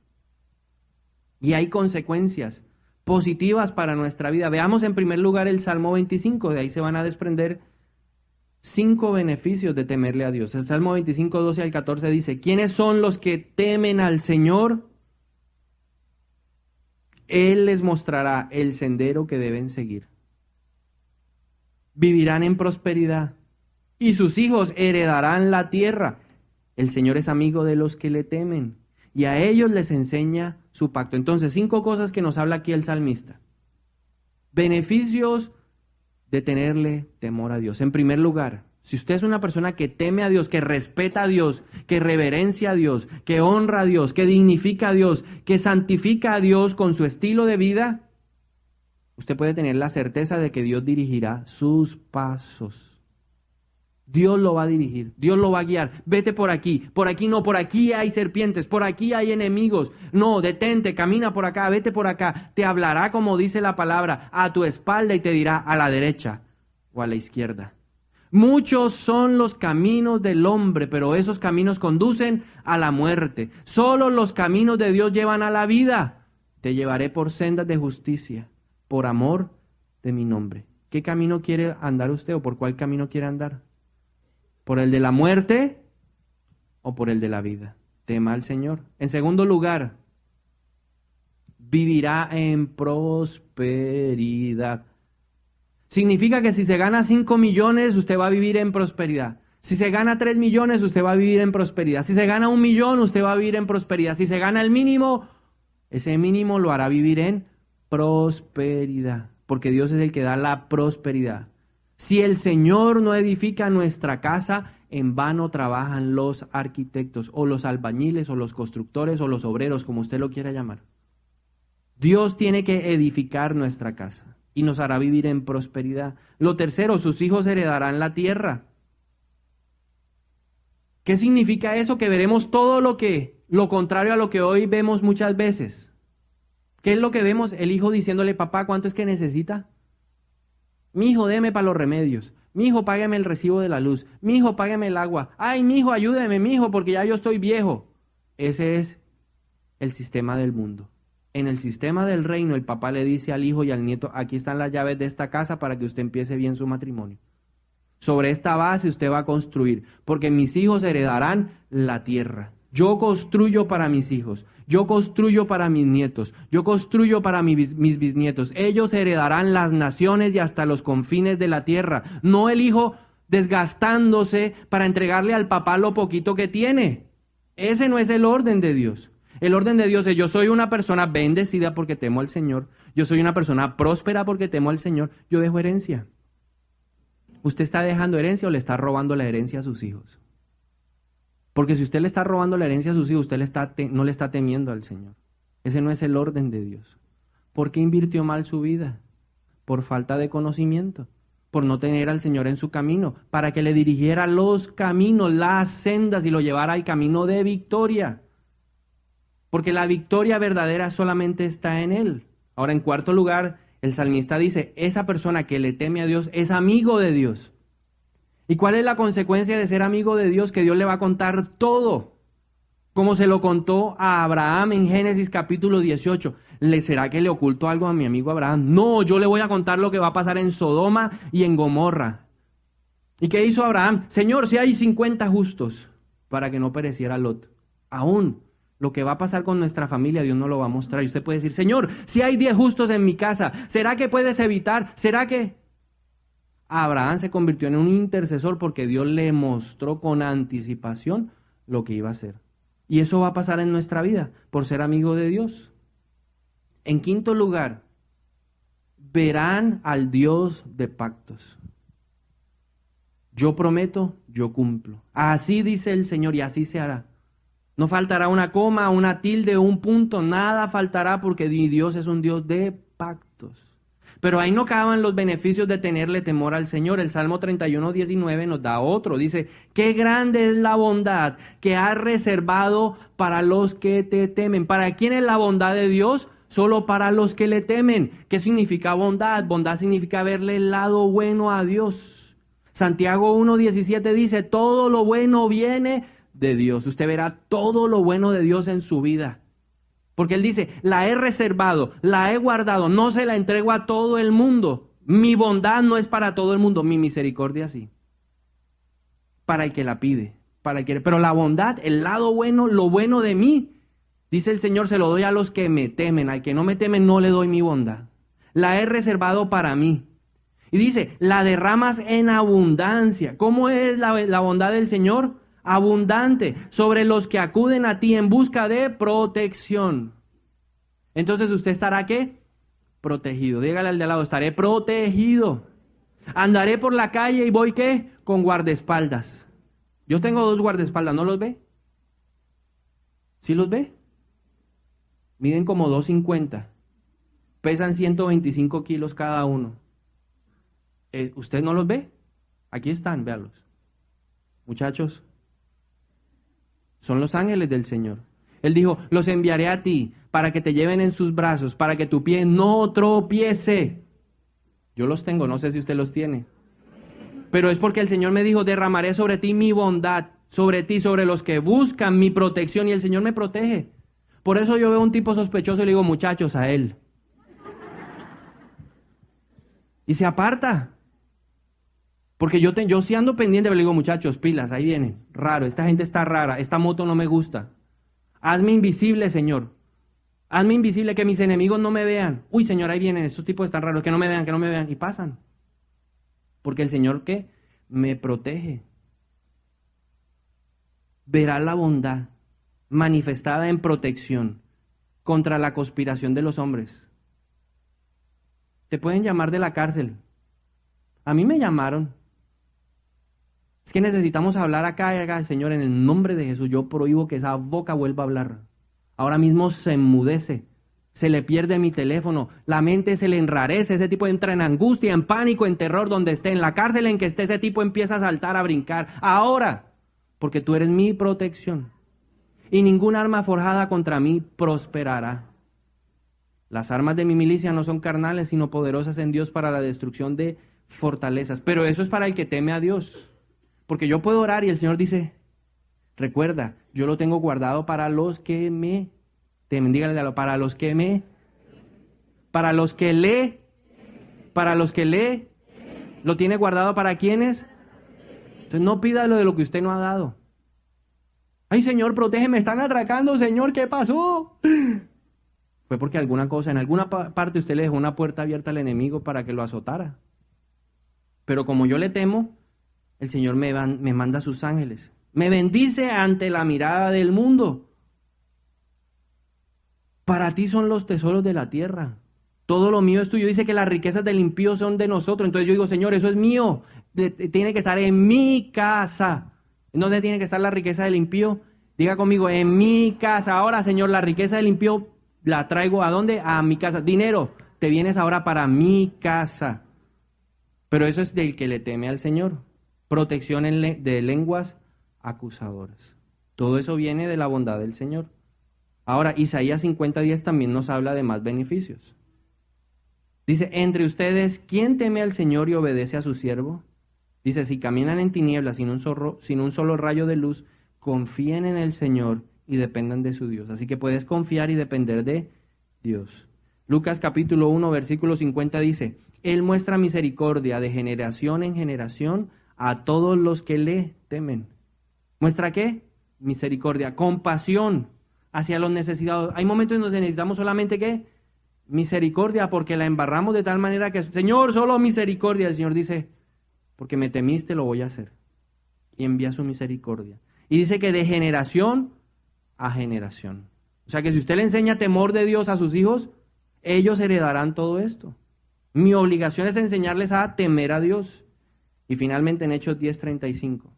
Y hay consecuencias positivas para nuestra vida. Veamos en primer lugar el Salmo 25, de ahí se van a desprender 5 beneficios de temerle a Dios. El Salmo 25, 12 al 14 dice, ¿quiénes son los que temen al Señor? Él les mostrará el sendero que deben seguir. Vivirán en prosperidad y sus hijos heredarán la tierra. El Señor es amigo de los que le temen y a ellos les enseña su pacto. Entonces, 5 cosas que nos habla aquí el salmista. Beneficios de tenerle temor a Dios. En primer lugar, si usted es una persona que teme a Dios, que respeta a Dios, que reverencia a Dios, que honra a Dios, que dignifica a Dios, que santifica a Dios con su estilo de vida, usted puede tener la certeza de que Dios dirigirá sus pasos. Dios lo va a dirigir, Dios lo va a guiar. Vete por aquí no, por aquí hay serpientes, por aquí hay enemigos. No, detente, camina por acá, vete por acá. Te hablará como dice la palabra, a tu espalda y te dirá a la derecha o a la izquierda. Muchos son los caminos del hombre, pero esos caminos conducen a la muerte. Solo los caminos de Dios llevan a la vida. Te llevaré por sendas de justicia, por amor de mi nombre. ¿Qué camino quiere andar usted o por cuál camino quiere andar? ¿Por el de la muerte o por el de la vida? Tema al Señor. En segundo lugar, vivirá en prosperidad. Significa que si se gana 5 millones, usted va a vivir en prosperidad. Si se gana 3 millones, usted va a vivir en prosperidad. Si se gana 1 millón, usted va a vivir en prosperidad. Si se gana el mínimo, ese mínimo lo hará vivir en prosperidad. Porque Dios es el que da la prosperidad. Si el Señor no edifica nuestra casa, en vano trabajan los arquitectos, o los albañiles, o los constructores, o los obreros, como usted lo quiera llamar. Dios tiene que edificar nuestra casa y nos hará vivir en prosperidad. Lo tercero, sus hijos heredarán la tierra. ¿Qué significa eso? Que veremos todo lo contrario a lo que hoy vemos muchas veces. ¿Qué es lo que vemos? El hijo diciéndole, papá, ¿cuánto es que necesita? Mi hijo, deme para los remedios. Mi hijo, págueme el recibo de la luz. Mi hijo, págueme el agua. Ay, mi hijo, ayúdeme, mi hijo, porque ya yo estoy viejo. Ese es el sistema del mundo. En el sistema del reino, el papá le dice al hijo y al nieto, aquí están las llaves de esta casa para que usted empiece bien su matrimonio. Sobre esta base usted va a construir, porque mis hijos heredarán la tierra. Yo construyo para mis hijos, yo construyo para mis nietos, yo construyo para mis bisnietos. Ellos heredarán las naciones y hasta los confines de la tierra. No el hijo desgastándose para entregarle al papá lo poquito que tiene. Ese no es el orden de Dios. El orden de Dios es, yo soy una persona bendecida porque temo al Señor. Yo soy una persona próspera porque temo al Señor. Yo dejo herencia. ¿Usted está dejando herencia o le está robando la herencia a sus hijos? Porque si usted le está robando la herencia a sus hijos, usted no le está temiendo al Señor. Ese no es el orden de Dios. ¿Por qué invirtió mal su vida? Por falta de conocimiento, por no tener al Señor en su camino, para que le dirigiera los caminos, las sendas y lo llevara al camino de victoria. Porque la victoria verdadera solamente está en Él. Ahora, en cuarto lugar, el salmista dice, esa persona que le teme a Dios es amigo de Dios. ¿Y cuál es la consecuencia de ser amigo de Dios? Que Dios le va a contar todo, como se lo contó a Abraham en Génesis capítulo 18. ¿Será que le ocultó algo a mi amigo Abraham? No, yo le voy a contar lo que va a pasar en Sodoma y en Gomorra. ¿Y qué hizo Abraham? Señor, si hay 50 justos, para que no pereciera Lot. Aún Lo que va a pasar con nuestra familia, Dios nos lo va a mostrar. Y usted puede decir, Señor, si hay 10 justos en mi casa, ¿será que puedes evitar? ¿Será que...? Abraham se convirtió en un intercesor porque Dios le mostró con anticipación lo que iba a hacer. Y eso va a pasar en nuestra vida por ser amigo de Dios. En quinto lugar, verán al Dios de pactos. Yo prometo, yo cumplo. Así dice el Señor y así se hará. No faltará una coma, una tilde, un punto, nada faltará porque Dios es un Dios de pactos. Pero ahí no acaban los beneficios de tenerle temor al Señor. El Salmo 31:19 nos da otro. Dice, qué grande es la bondad que has reservado para los que te temen. ¿Para quién es la bondad de Dios? Solo para los que le temen. ¿Qué significa bondad? Bondad significa verle el lado bueno a Dios. Santiago 1:17 dice, todo lo bueno viene de Dios. Usted verá todo lo bueno de Dios en su vida. Porque Él dice, la he reservado, la he guardado, no se la entrego a todo el mundo. Mi bondad no es para todo el mundo, mi misericordia sí. Para el que la pide, para el que... Pero la bondad, el lado bueno, lo bueno de mí, dice el Señor, se lo doy a los que me temen. Al que no me temen no le doy mi bondad. La he reservado para mí. Y dice, la derramas en abundancia. ¿Cómo es la bondad del Señor? Abundante sobre los que acuden a ti en busca de protección. Entonces usted estará ¿qué? Protegido. Dígale al de al lado, estaré protegido. Andaré por la calle y voy ¿qué? Con guardaespaldas. Yo tengo 2 guardaespaldas, ¿no los ve? ¿Sí los ve? Miden como 2.50. Pesan 125 kilos cada uno. ¿Usted no los ve? Aquí están, véanlos. Muchachos, son los ángeles del Señor. Él dijo, los enviaré a ti para que te lleven en sus brazos, para que tu pie no tropiece. Yo los tengo, no sé si usted los tiene. Pero es porque el Señor me dijo, derramaré sobre ti mi bondad, sobre ti, sobre los que buscan mi protección, y el Señor me protege. Por eso yo veo un tipo sospechoso y le digo, muchachos, a él. Y se aparta. Porque yo sí ando pendiente, pero le digo, muchachos, pilas, ahí vienen. Raro, esta gente está rara, esta moto no me gusta. Hazme invisible, Señor. Hazme invisible, que mis enemigos no me vean. Uy, Señor, ahí vienen, estos tipos están raros, que no me vean, que no me vean. Y pasan. Porque el Señor, ¿qué? Me protege. Verá la bondad manifestada en protección contra la conspiración de los hombres. Te pueden llamar de la cárcel. A mí me llamaron. Es que necesitamos hablar acá, Señor, en el nombre de Jesús. Yo prohíbo que esa boca vuelva a hablar. Ahora mismo se enmudece, se le pierde mi teléfono, la mente se le enrarece, ese tipo entra en angustia, en pánico, en terror donde esté, en la cárcel en que esté, ese tipo empieza a saltar, a brincar. Ahora, porque tú eres mi protección. Y ningún arma forjada contra mí prosperará. Las armas de mi milicia no son carnales, sino poderosas en Dios para la destrucción de fortalezas. Pero eso es para el que teme a Dios. Porque yo puedo orar y el Señor dice, recuerda, yo lo tengo guardado para los que me temen. Dígale, para los que le, lo tiene guardado para quienes. Entonces no pida lo de lo que usted no ha dado. Ay, Señor, protégeme, están atracando, Señor, ¿qué pasó? Fue porque alguna cosa, en alguna parte usted le dejó una puerta abierta al enemigo para que lo azotara. Pero como yo le temo, el Señor me manda a sus ángeles. Me bendice ante la mirada del mundo. Para ti son los tesoros de la tierra. Todo lo mío es tuyo. Dice que las riquezas del impío son de nosotros. Entonces yo digo, Señor, eso es mío. Tiene que estar en mi casa. ¿En dónde tiene que estar la riqueza del impío? Diga conmigo, en mi casa. Ahora, Señor, la riqueza del impío la traigo ¿a dónde? A mi casa. Dinero, te vienes ahora para mi casa. Pero eso es del que le teme al Señor. Protección de lenguas acusadoras. Todo eso viene de la bondad del Señor. Ahora, Isaías 50:10 también nos habla de más beneficios. Dice, entre ustedes, ¿quién teme al Señor y obedece a su siervo? Dice, si caminan en tinieblas sin un solo rayo de luz, confíen en el Señor y dependan de su Dios. Así que puedes confiar y depender de Dios. Lucas capítulo 1, versículo 50 dice, Él muestra misericordia de generación en generación a todos los que le temen. ¿Muestra qué? Misericordia, compasión hacia los necesitados. Hay momentos en donde necesitamos solamente ¿qué? Misericordia, porque la embarramos de tal manera que, Señor, solo misericordia. El Señor dice, porque me temiste, lo voy a hacer. Y envía su misericordia. Y dice que de generación a generación. O sea que si usted le enseña temor de Dios a sus hijos, ellos heredarán todo esto. Mi obligación es enseñarles a temer a Dios. Y finalmente en Hechos 10:35.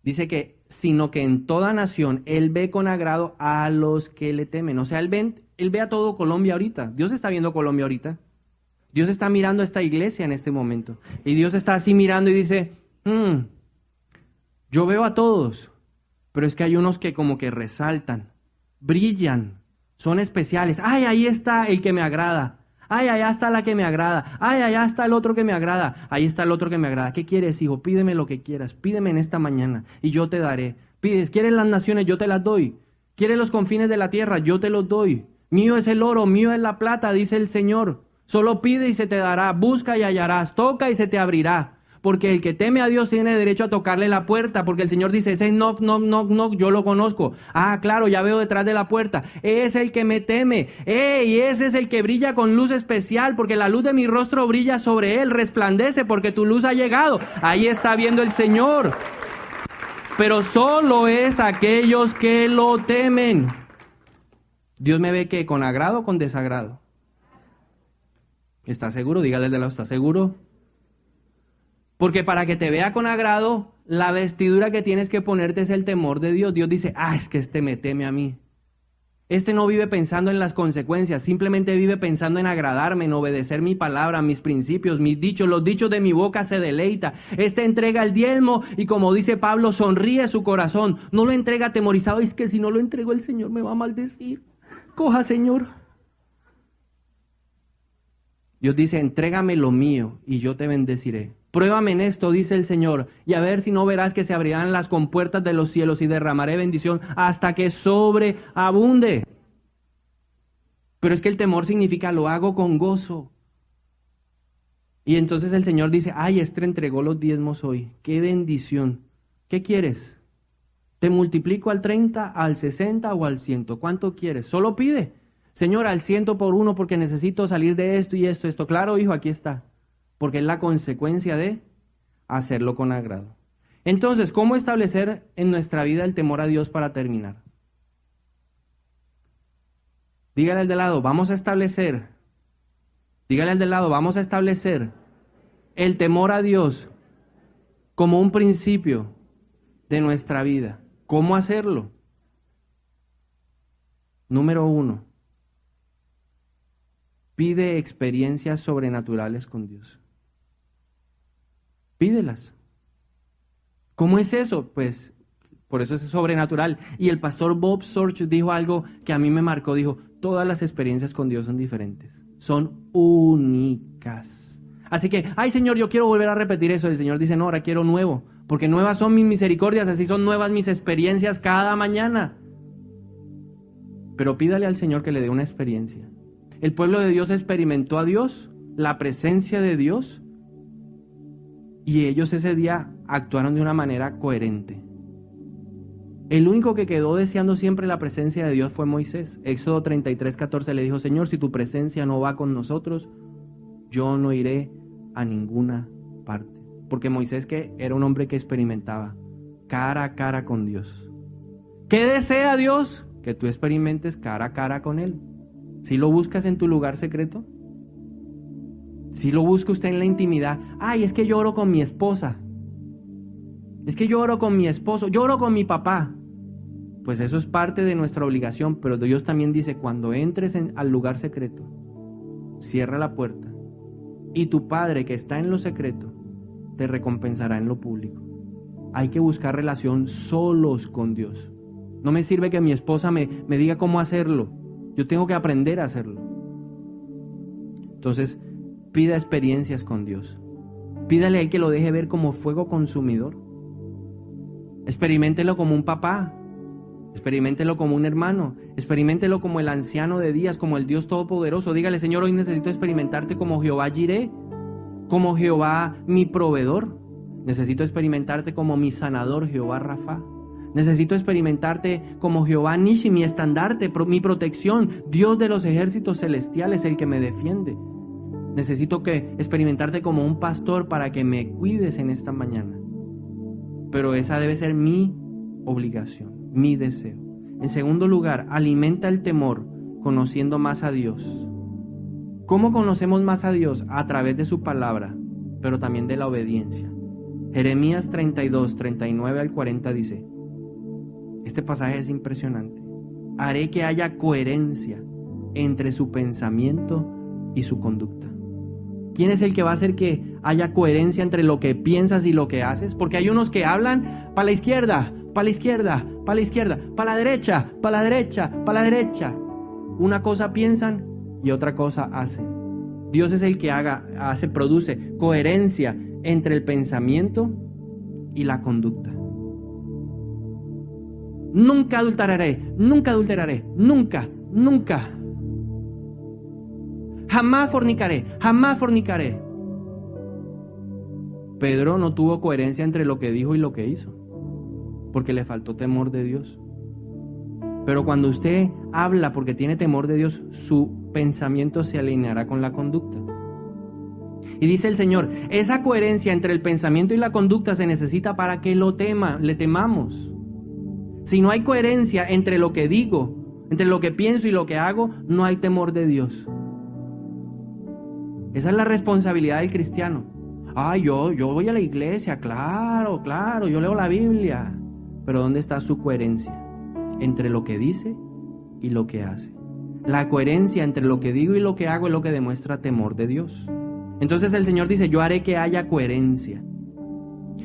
Dice que, sino que en toda nación Él ve con agrado a los que le temen. O sea, Él ve a todo Colombia ahorita. Dios está viendo Colombia ahorita. Dios está mirando a esta iglesia en este momento. Y Dios está así mirando y dice, yo veo a todos, pero es que hay unos que como que resaltan, brillan, son especiales. Ay, ahí está el que me agrada. Ay, allá está la que me agrada. Ay, allá está el otro que me agrada. Ahí está el otro que me agrada. ¿Qué quieres, hijo? Pídeme lo que quieras. Pídeme en esta mañana y yo te daré. Pides, ¿quieres las naciones? Yo te las doy. ¿Quieres los confines de la tierra? Yo te los doy. Mío es el oro, mío es la plata, dice el Señor. Solo pide y se te dará. Busca y hallarás. Toca y se te abrirá. Porque el que teme a Dios tiene derecho a tocarle la puerta, porque el Señor dice, ese knock, knock, knock, knock, yo lo conozco. Ah, claro, ya veo detrás de la puerta. Es el que me teme. Y ese es el que brilla con luz especial, porque la luz de mi rostro brilla sobre él, resplandece, porque tu luz ha llegado. Ahí está viendo el Señor. Pero solo es aquellos que lo temen. Dios me ve, ¿qué? ¿Con agrado o con desagrado? ¿Está seguro? Dígale de lado, ¿está seguro? Porque para que te vea con agrado, la vestidura que tienes que ponerte es el temor de Dios. Dios dice, es que este me teme a mí. Este no vive pensando en las consecuencias, simplemente vive pensando en agradarme, en obedecer mi palabra, mis principios, mis dichos, los dichos de mi boca se deleita. Este entrega el diezmo y como dice Pablo, sonríe su corazón. No lo entrega atemorizado, es que si no lo entrego el Señor me va a maldecir. Coja, Señor. Dios dice, entrégame lo mío y yo te bendeciré. Pruébame en esto, dice el Señor, y a ver si no verás que se abrirán las compuertas de los cielos y derramaré bendición hasta que sobreabunde. Pero es que el temor significa lo hago con gozo. Y entonces el Señor dice, este entregó los diezmos hoy, qué bendición. ¿Qué quieres? ¿Te multiplico al 30, al 60 o al 100? ¿Cuánto quieres? Solo pide. Señor, al 100 por uno porque necesito salir de esto y esto. Claro, hijo, aquí está. Porque es la consecuencia de hacerlo con agrado. Entonces, ¿cómo establecer en nuestra vida el temor a Dios para terminar? Dígale al de lado, vamos a establecer. Dígale al de lado, vamos a establecer el temor a Dios como un principio de nuestra vida. ¿Cómo hacerlo? Número 1. Pide experiencias sobrenaturales con Dios. Pídelas. ¿Cómo es eso? Pues por eso es sobrenatural. Y el pastor Bob Sorge dijo algo que a mí me marcó. Dijo, todas las experiencias con Dios son diferentes. Son únicas. Así que, Señor, yo quiero volver a repetir eso. El Señor dice, no, ahora quiero nuevo. Porque nuevas son mis misericordias, así son nuevas mis experiencias cada mañana. Pero pídale al Señor que le dé una experiencia. El pueblo de Dios experimentó a Dios, la presencia de Dios, y ellos ese día actuaron de una manera coherente. El único que quedó deseando siempre la presencia de Dios fue Moisés. Éxodo 33:14 le dijo, Señor, si tu presencia no va con nosotros, yo no iré a ninguna parte. Porque Moisés que era un hombre que experimentaba cara a cara con Dios. ¿Qué desea Dios? Que tú experimentes cara a cara con Él. ¿Si lo buscas en tu lugar secreto? ¿Si lo busca usted en la intimidad? Es que yo oro con mi esposa. Es que yo oro con mi esposo. Yo oro con mi papá. Pues eso es parte de nuestra obligación. Pero Dios también dice, cuando entres al lugar secreto, cierra la puerta. Y tu Padre que está en lo secreto, te recompensará en lo público. Hay que buscar relación solos con Dios. No me sirve que mi esposa me diga cómo hacerlo. Yo tengo que aprender a hacerlo. Entonces, pida experiencias con Dios. Pídale a Él que lo deje ver como fuego consumidor. Experiméntelo como un papá. Experiméntelo como un hermano. Experiméntelo como el anciano de días, como el Dios Todopoderoso. Dígale, Señor, hoy necesito experimentarte como Jehová Jireh, como Jehová mi proveedor. Necesito experimentarte como mi sanador, Jehová Rafa. Necesito experimentarte como Jehová Nishi, mi estandarte, mi protección, Dios de los ejércitos celestiales, el que me defiende. Necesito experimentarte como un pastor para que me cuides en esta mañana. Pero esa debe ser mi obligación, mi deseo. En segundo lugar, alimenta el temor conociendo más a Dios. ¿Cómo conocemos más a Dios? A través de su palabra, pero también de la obediencia. Jeremías 32, 39 al 40 dice, este pasaje es impresionante. Haré que haya coherencia entre su pensamiento y su conducta. ¿Quién es el que va a hacer que haya coherencia entre lo que piensas y lo que haces? Porque hay unos que hablan para la izquierda, para la izquierda, para la izquierda, para la derecha, para la derecha, para la derecha. Una cosa piensan y otra cosa hacen. Dios es el que produce coherencia entre el pensamiento y la conducta. Nunca adulteraré, nunca adulteraré, nunca, nunca. Jamás fornicaré, jamás fornicaré. Pedro no tuvo coherencia entre lo que dijo y lo que hizo, porque le faltó temor de Dios. Pero cuando usted habla porque tiene temor de Dios, su pensamiento se alineará con la conducta. Y dice el Señor, esa coherencia entre el pensamiento y la conducta se necesita para que le temamos. Si no hay coherencia entre lo que digo, entre lo que pienso y lo que hago, no hay temor de Dios. Esa es la responsabilidad del cristiano. Yo voy a la iglesia, claro, yo leo la Biblia. Pero ¿dónde está su coherencia? Entre lo que dice y lo que hace. La coherencia entre lo que digo y lo que hago es lo que demuestra temor de Dios. Entonces el Señor dice, yo haré que haya coherencia.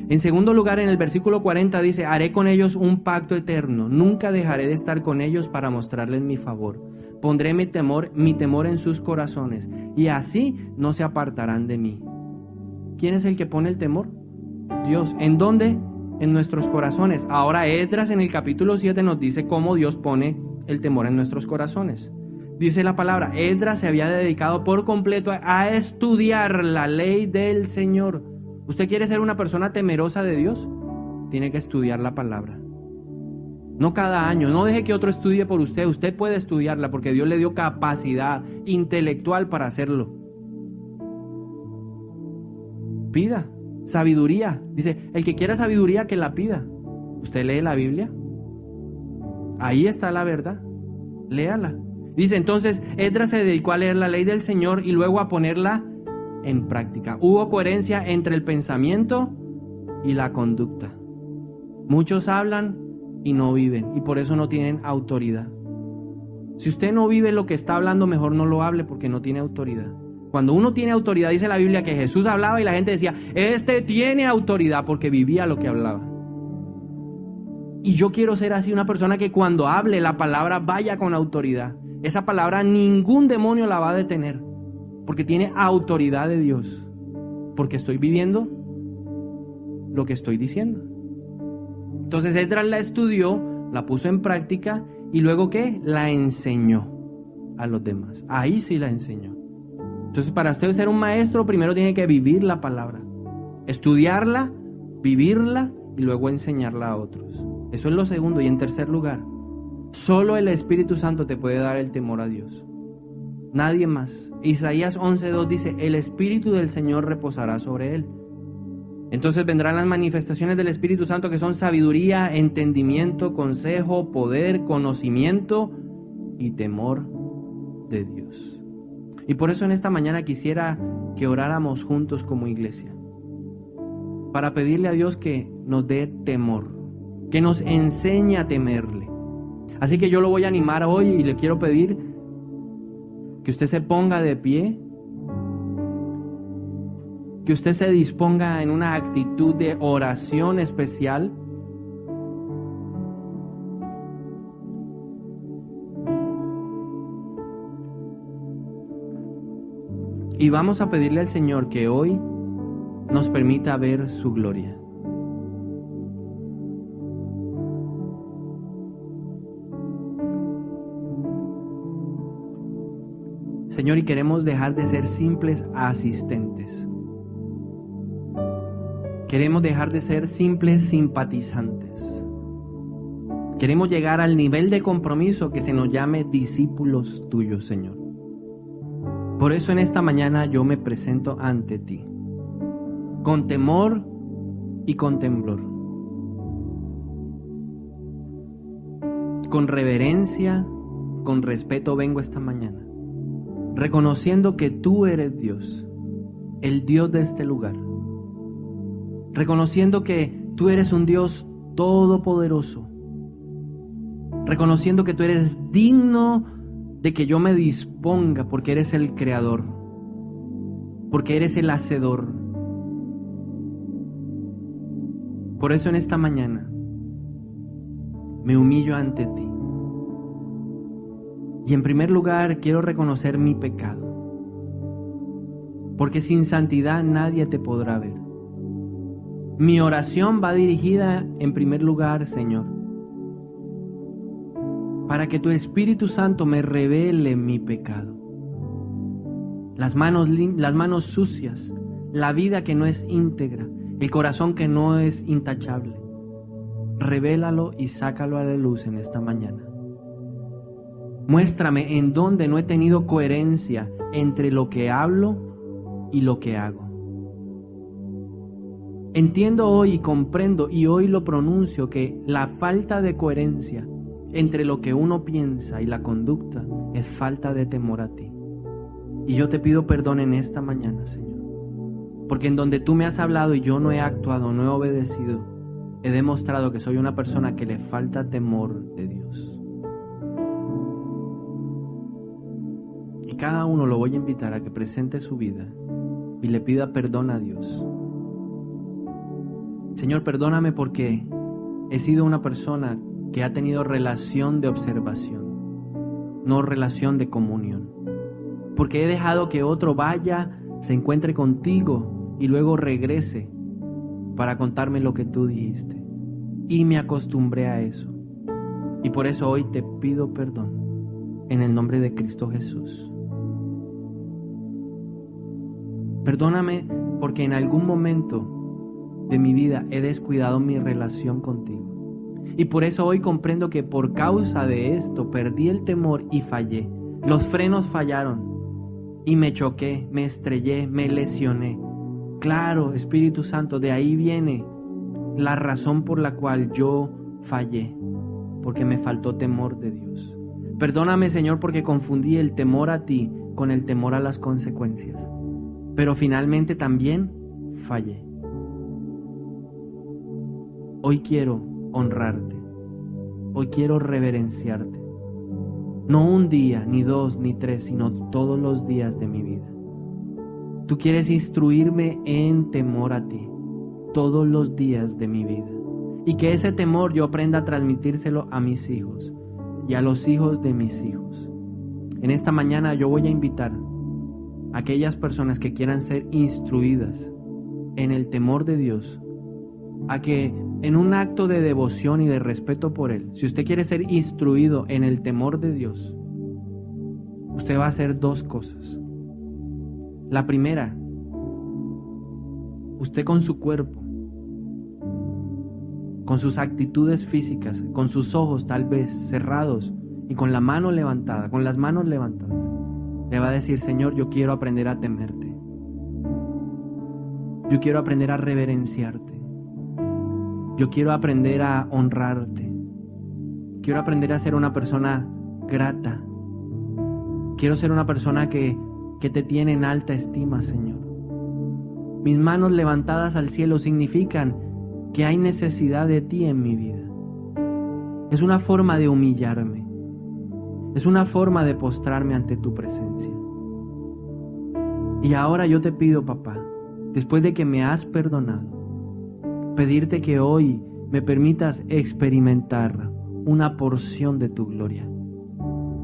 En segundo lugar, en el versículo 40 dice, haré con ellos un pacto eterno. Nunca dejaré de estar con ellos para mostrarles mi favor. Pondré mi temor en sus corazones y así no se apartarán de mí. ¿Quién es el que pone el temor? Dios. ¿En dónde? En nuestros corazones. Ahora Esdras en el capítulo 7 nos dice cómo Dios pone el temor en nuestros corazones. Dice la palabra, Esdras se había dedicado por completo a estudiar la ley del Señor. ¿Usted quiere ser una persona temerosa de Dios? Tiene que estudiar la palabra. No cada año, no deje que otro estudie por usted. Usted puede estudiarla porque Dios le dio capacidad intelectual para hacerlo. Pida sabiduría. Dice, el que quiera sabiduría que la pida. ¿Usted lee la Biblia? Ahí está la verdad. Léala. Dice, entonces Esdras se dedicó a leer la ley del Señor y luego a ponerla en práctica. Hubo coherencia entre el pensamiento y la conducta. Muchos hablan y no viven, y por eso no tienen autoridad. Si usted no vive lo que está hablando, mejor no lo hable porque no tiene autoridad. Cuando uno tiene autoridad, dice la Biblia que Jesús hablaba y la gente decía, este tiene autoridad porque vivía lo que hablaba. Y yo quiero ser así, una persona que cuando hable la palabra vaya con autoridad. Esa palabra ningún demonio la va a detener porque tiene autoridad de Dios, porque estoy viviendo lo que estoy diciendo. Entonces Esdras la estudió, la puso en práctica y luego ¿qué? La enseñó a los demás. Ahí sí la enseñó. Entonces para usted ser un maestro primero tiene que vivir la palabra, estudiarla, vivirla y luego enseñarla a otros. Eso es lo segundo. Y en tercer lugar, solo el Espíritu Santo te puede dar el temor a Dios. Nadie más. Isaías 11:2 dice, el Espíritu del Señor reposará sobre él. Entonces vendrán las manifestaciones del Espíritu Santo que son sabiduría, entendimiento, consejo, poder, conocimiento y temor de Dios. Y por eso en esta mañana quisiera que oráramos juntos como iglesia, para pedirle a Dios que nos dé temor, que nos enseñe a temerle. Así que yo lo voy a animar hoy y le quiero pedir que usted se ponga de pie, que usted se disponga en una actitud de oración especial. Y vamos a pedirle al Señor que hoy nos permita ver su gloria. Señor, y queremos dejar de ser simples asistentes. Queremos dejar de ser simples simpatizantes. Queremos llegar al nivel de compromiso que se nos llame discípulos tuyos, Señor. Por eso en esta mañana yo me presento ante ti, con temor y con temblor, con reverencia, con respeto vengo esta mañana, reconociendo que tú eres Dios, el Dios de este lugar, reconociendo que tú eres un Dios todopoderoso, reconociendo que tú eres digno de que yo me disponga porque eres el creador, porque eres el hacedor. Por eso en esta mañana me humillo ante ti. Y en primer lugar quiero reconocer mi pecado, porque sin santidad nadie te podrá ver. Mi oración va dirigida en primer lugar, Señor, para que tu Espíritu Santo me revele mi pecado, las manos sucias, la vida que no es íntegra, el corazón que no es intachable. Revélalo y sácalo a la luz en esta mañana. Muéstrame en dónde no he tenido coherencia entre lo que hablo y lo que hago. Entiendo hoy y comprendo y hoy lo pronuncio que la falta de coherencia entre lo que uno piensa y la conducta es falta de temor a ti. Y yo te pido perdón en esta mañana, Señor, porque en donde tú me has hablado y yo no he actuado, no he obedecido, he demostrado que soy una persona que le falta temor de Dios. Y cada uno lo voy a invitar a que presente su vida y le pida perdón a Dios. Señor, perdóname porque he sido una persona que ha tenido relación de observación, no relación de comunión. Porque he dejado que otro vaya, se encuentre contigo y luego regrese para contarme lo que tú dijiste. Y me acostumbré a eso. Y por eso hoy te pido perdón en el nombre de Cristo Jesús. Perdóname porque en algún momento de mi vida he descuidado mi relación contigo. Y por eso hoy comprendo que por causa de esto perdí el temor y fallé. Los frenos fallaron y me choqué, me estrellé, me lesioné. Claro, Espíritu Santo, de ahí viene la razón por la cual yo fallé, porque me faltó temor de Dios. Perdóname, Señor, porque confundí el temor a ti con el temor a las consecuencias. Pero finalmente también fallé. Hoy quiero honrarte. Hoy quiero reverenciarte. No un día, ni dos, ni tres, sino todos los días de mi vida. Tú quieres instruirme en temor a ti todos los días de mi vida. Y que ese temor yo aprenda a transmitírselo a mis hijos y a los hijos de mis hijos. En esta mañana yo voy a invitar a aquellas personas que quieran ser instruidas en el temor de Dios, a que en un acto de devoción y de respeto por Él, si usted quiere ser instruido en el temor de Dios, usted va a hacer dos cosas. La primera, usted con su cuerpo, con sus actitudes físicas, con sus ojos tal vez cerrados y con la mano levantada, con las manos levantadas, le va a decir: Señor, yo quiero aprender a temerte. Yo quiero aprender a reverenciarte. Yo quiero aprender a honrarte. Quiero aprender a ser una persona grata. Quiero ser una persona que te tiene en alta estima, Señor. Mis manos levantadas al cielo significan que hay necesidad de ti en mi vida. Es una forma de humillarme. Es una forma de postrarme ante tu presencia. Y ahora yo te pido, papá, después de que me has perdonado, pedirte que hoy me permitas experimentar una porción de tu gloria.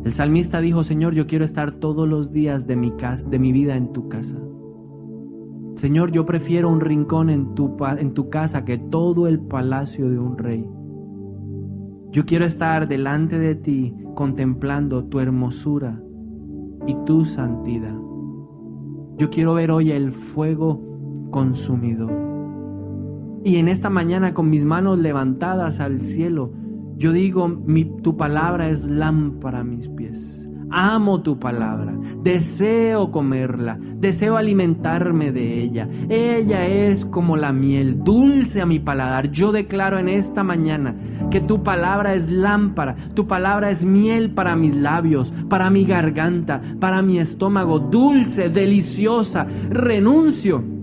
El salmista dijo: Señor, yo quiero estar todos los días de mi vida en tu casa. Señor, yo prefiero un rincón en tu casa que todo el palacio de un rey. Yo quiero estar delante de ti contemplando tu hermosura y tu santidad. Yo quiero ver hoy el fuego consumidor. Y en esta mañana, con mis manos levantadas al cielo, Yo digo, tu palabra es lámpara a mis pies. Amo tu palabra, deseo comerla, deseo alimentarme de ella. Ella es como la miel, dulce a mi paladar. Yo declaro en esta mañana que tu palabra es lámpara, tu palabra es miel para mis labios, para mi garganta, para mi estómago, dulce, deliciosa. Renuncio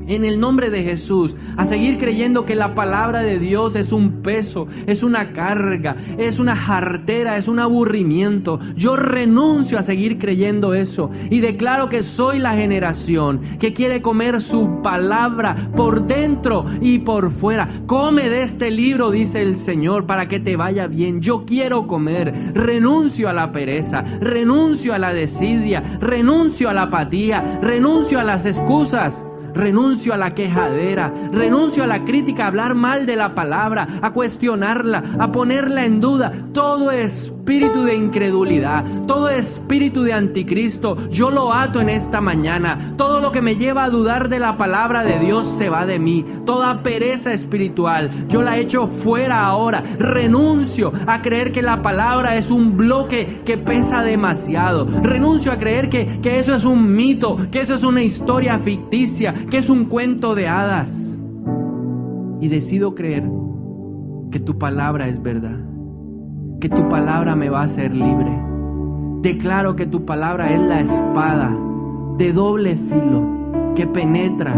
en el nombre de Jesús a seguir creyendo que la palabra de Dios es un peso, es una carga, es una jartera, es un aburrimiento. Yo renuncio a seguir creyendo eso y declaro que soy la generación que quiere comer su palabra por dentro y por fuera. Come de este libro, dice el Señor, para que te vaya bien. Yo quiero comer. Renuncio a la pereza, renuncio a la desidia, renuncio a la apatía, renuncio a las excusas. Renuncio a la quejadera, renuncio a la crítica, a hablar mal de la palabra, a cuestionarla, a ponerla en duda. Todo espíritu de incredulidad, todo espíritu de anticristo, yo lo ato en esta mañana. Todo lo que me lleva a dudar de la palabra de Dios se va de mí. Toda pereza espiritual, yo la echo fuera ahora. Renuncio a creer que la palabra es un bloque que pesa demasiado. Renuncio a creer que eso es un mito, que eso es una historia ficticia, que es un cuento de hadas. Y decido creer que tu palabra es verdad, que tu palabra me va a hacer libre. Declaro que tu palabra es la espada de doble filo que penetra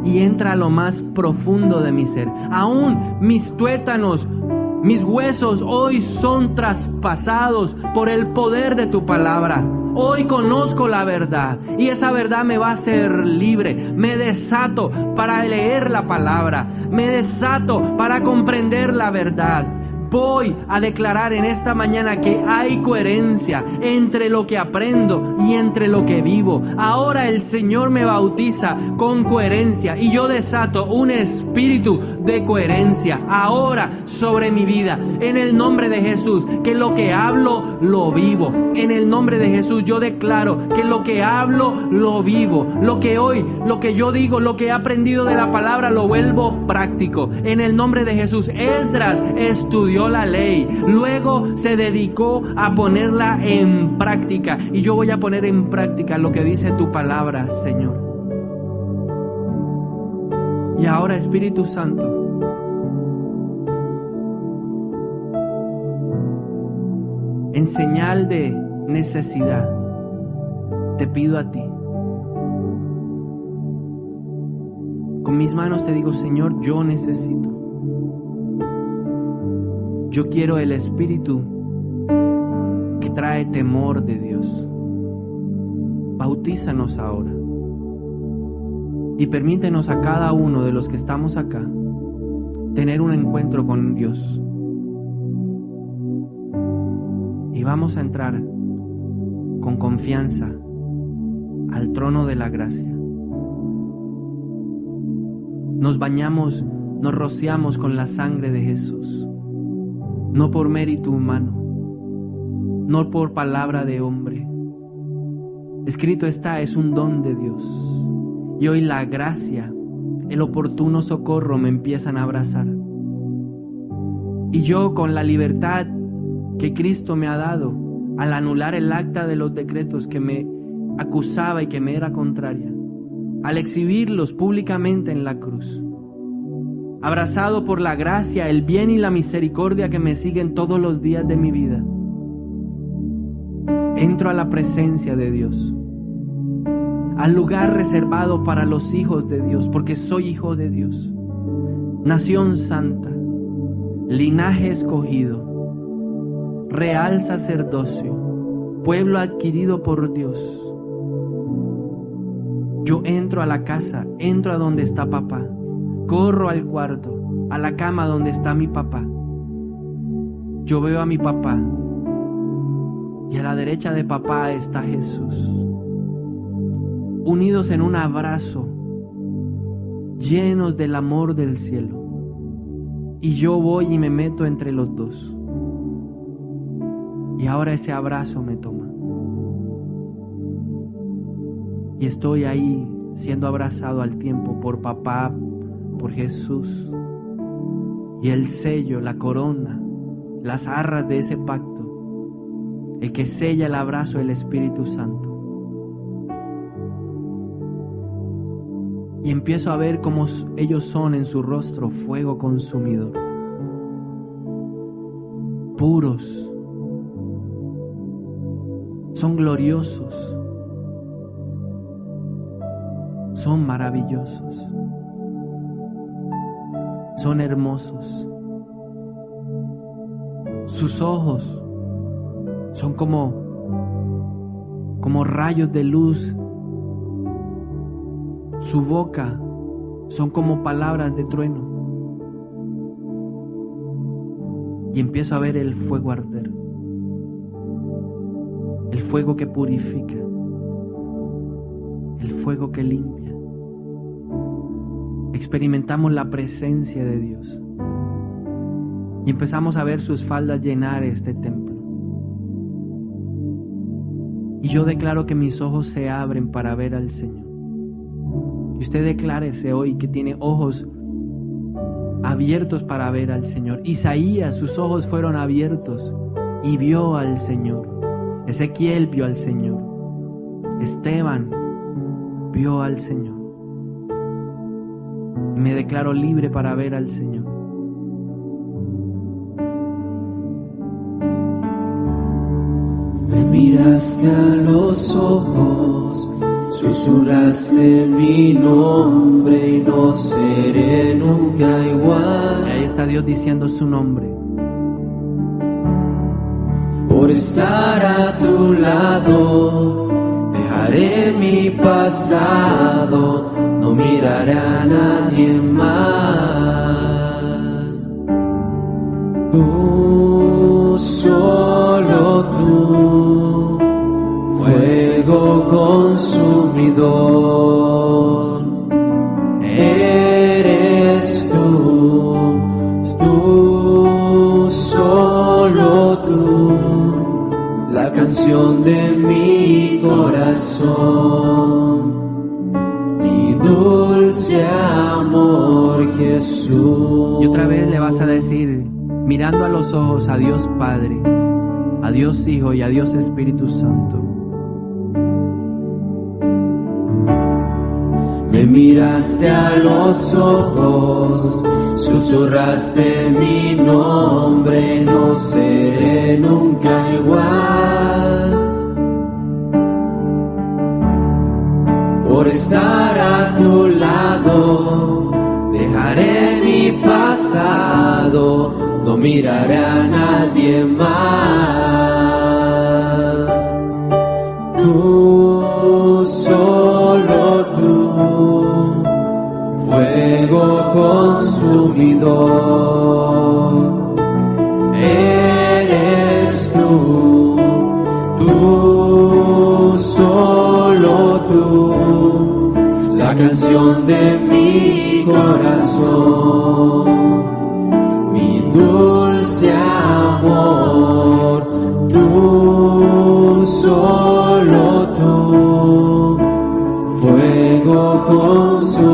y entra a lo más profundo de mi ser. Aún mis tuétanos, mis huesos hoy son traspasados por el poder de tu palabra. Hoy conozco la verdad y esa verdad me va a hacer libre. Me desato para leer la palabra, me desato para comprender la verdad. Voy a declarar en esta mañana que hay coherencia entre lo que aprendo y entre lo que vivo. Ahora el Señor me bautiza con coherencia y yo desato un espíritu de coherencia ahora sobre mi vida. En el nombre de Jesús, que lo que hablo lo vivo. En el nombre de Jesús yo declaro que lo que hablo lo vivo. Lo que yo digo, lo que he aprendido de la palabra lo vuelvo práctico. En el nombre de Jesús. Esdras estudió la ley, luego se dedicó a ponerla en práctica y yo voy a poner en práctica lo que dice tu palabra, Señor. Y ahora, Espíritu Santo, en señal de necesidad, te pido a ti. Con mis manos te digo, Señor, yo necesito. Yo quiero el espíritu que trae temor de Dios. Bautízanos ahora. Y permítenos a cada uno de los que estamos acá tener un encuentro con Dios. Y vamos a entrar con confianza al trono de la gracia. Nos bañamos, nos rociamos con la sangre de Jesús. No por mérito humano, no por palabra de hombre. Escrito está, es un don de Dios. Y hoy la gracia, el oportuno socorro me empiezan a abrazar. Y yo, con la libertad que Cristo me ha dado, al anular el acta de los decretos que me acusaba y que me era contraria, al exhibirlos públicamente en la cruz, abrazado por la gracia, el bien y la misericordia que me siguen todos los días de mi vida, entro a la presencia de Dios, al lugar reservado para los hijos de Dios, porque soy hijo de Dios, nación santa, linaje escogido, real sacerdocio, pueblo adquirido por Dios. Yo entro a la casa, entro a donde está papá. Corro al cuarto, a la cama donde está mi papá. Yo veo a mi papá y a la derecha de papá está Jesús. Unidos en un abrazo, llenos del amor del cielo. Y yo voy y me meto entre los dos. Y ahora ese abrazo me toma. Y estoy ahí siendo abrazado al tiempo por papá, por Jesús, y el sello, la corona las arras de ese pacto, el que sella el abrazo del Espíritu Santo. Y empiezo a ver cómo ellos son en su rostro fuego consumidor, puros, son gloriosos, son maravillosos, son hermosos. Sus ojos son como rayos de luz. Su boca son como palabras de trueno. Y empiezo a ver el fuego arder. El fuego que purifica. El fuego que limpia. Experimentamos la presencia de Dios. Y empezamos a ver sus faldas llenar este templo. Y yo declaro que mis ojos se abren para ver al Señor. Y usted declárese hoy que tiene ojos abiertos para ver al Señor. Isaías, sus ojos fueron abiertos y vio al Señor. Ezequiel vio al Señor. Esteban vio al Señor. Y me declaro libre para ver al Señor. Me miraste a los ojos, susurraste mi nombre y no seré nunca igual. Y ahí está Dios diciendo su nombre. Por estar a tu lado, dejaré mi pasado, no miraré a nadie más. Tú, solo tú, fuego consumidor, eres tú, solo tú, la canción de mi corazón, mi dulce amor Jesús. Y otra vez le vas a decir, mirando a los ojos a Dios Padre, a Dios Hijo y a Dios Espíritu Santo. Me miraste a los ojos, susurraste mi nombre, no seré nunca igual. Por estar a tu lado, dejaré mi pasado, no miraré a nadie más. Tú, solo tú, fuego consumidor, eres tú, solo tú, la canción de mi corazón, mi dulce amor, tú, solo tú, fuego consumidor,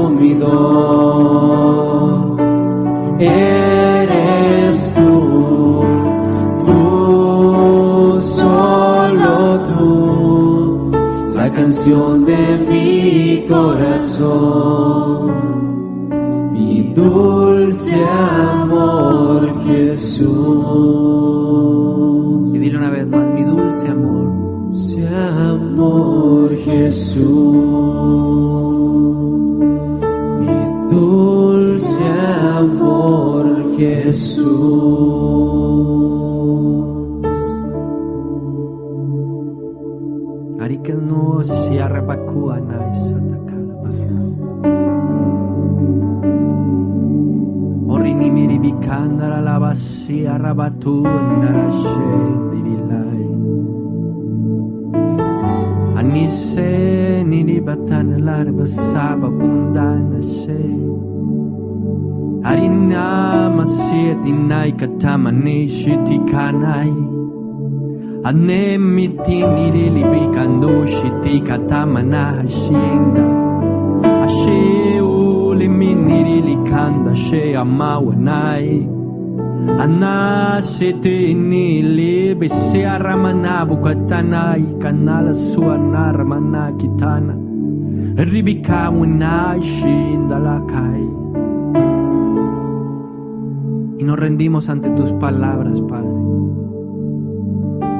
eres tú, solo tú, la canción de mi corazón, mi dulce amor Jesús. Y dile una vez más, mi dulce amor. Dulce amor Jesús, mi dulce amor Jesús. Arikano si arrebakua Orini miri bikandara la basi arabatu narashendirilai. Anise nini batan larba saba kundana she. Arina masieti nai katamani shiti kanai. Anemiti nili bikando shiti katamana hashinda. Ashe uli miniri likanda she amawenai. Anasetini libe sea ramanabu katana ikanala suana ramana kitana ribikamu nashindalakai. Y nos rendimos ante tus palabras, Padre.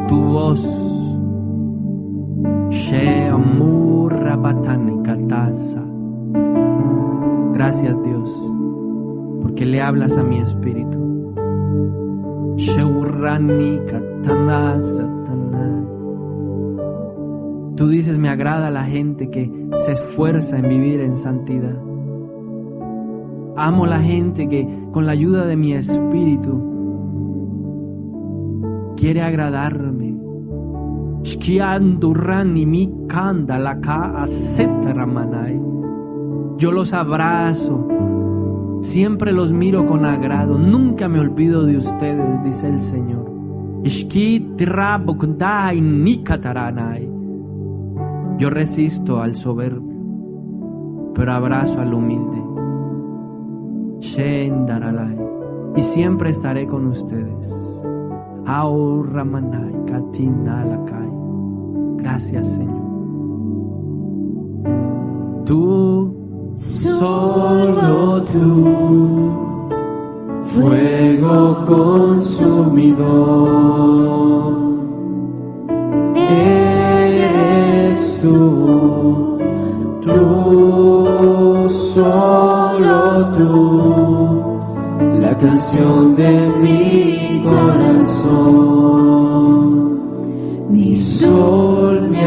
Tu voz, Sheamurra Batani Katasa. Gracias, Dios, porque le hablas a mi espíritu. Sheurrani Katanasa Tanai. Tú dices, me agrada la gente que se esfuerza en vivir en santidad. Amo la gente que con la ayuda de mi espíritu quiere agradarme. Yo los abrazo, siempre los miro con agrado, nunca me olvido de ustedes, dice el Señor. Yo resisto al soberbio, pero abrazo al humilde. Y siempre estaré con ustedes. Gracias, Señor. Tú, solo tú, fuego consumidor, eres tú, solo tú, la canción de mi corazón, mi sol, mi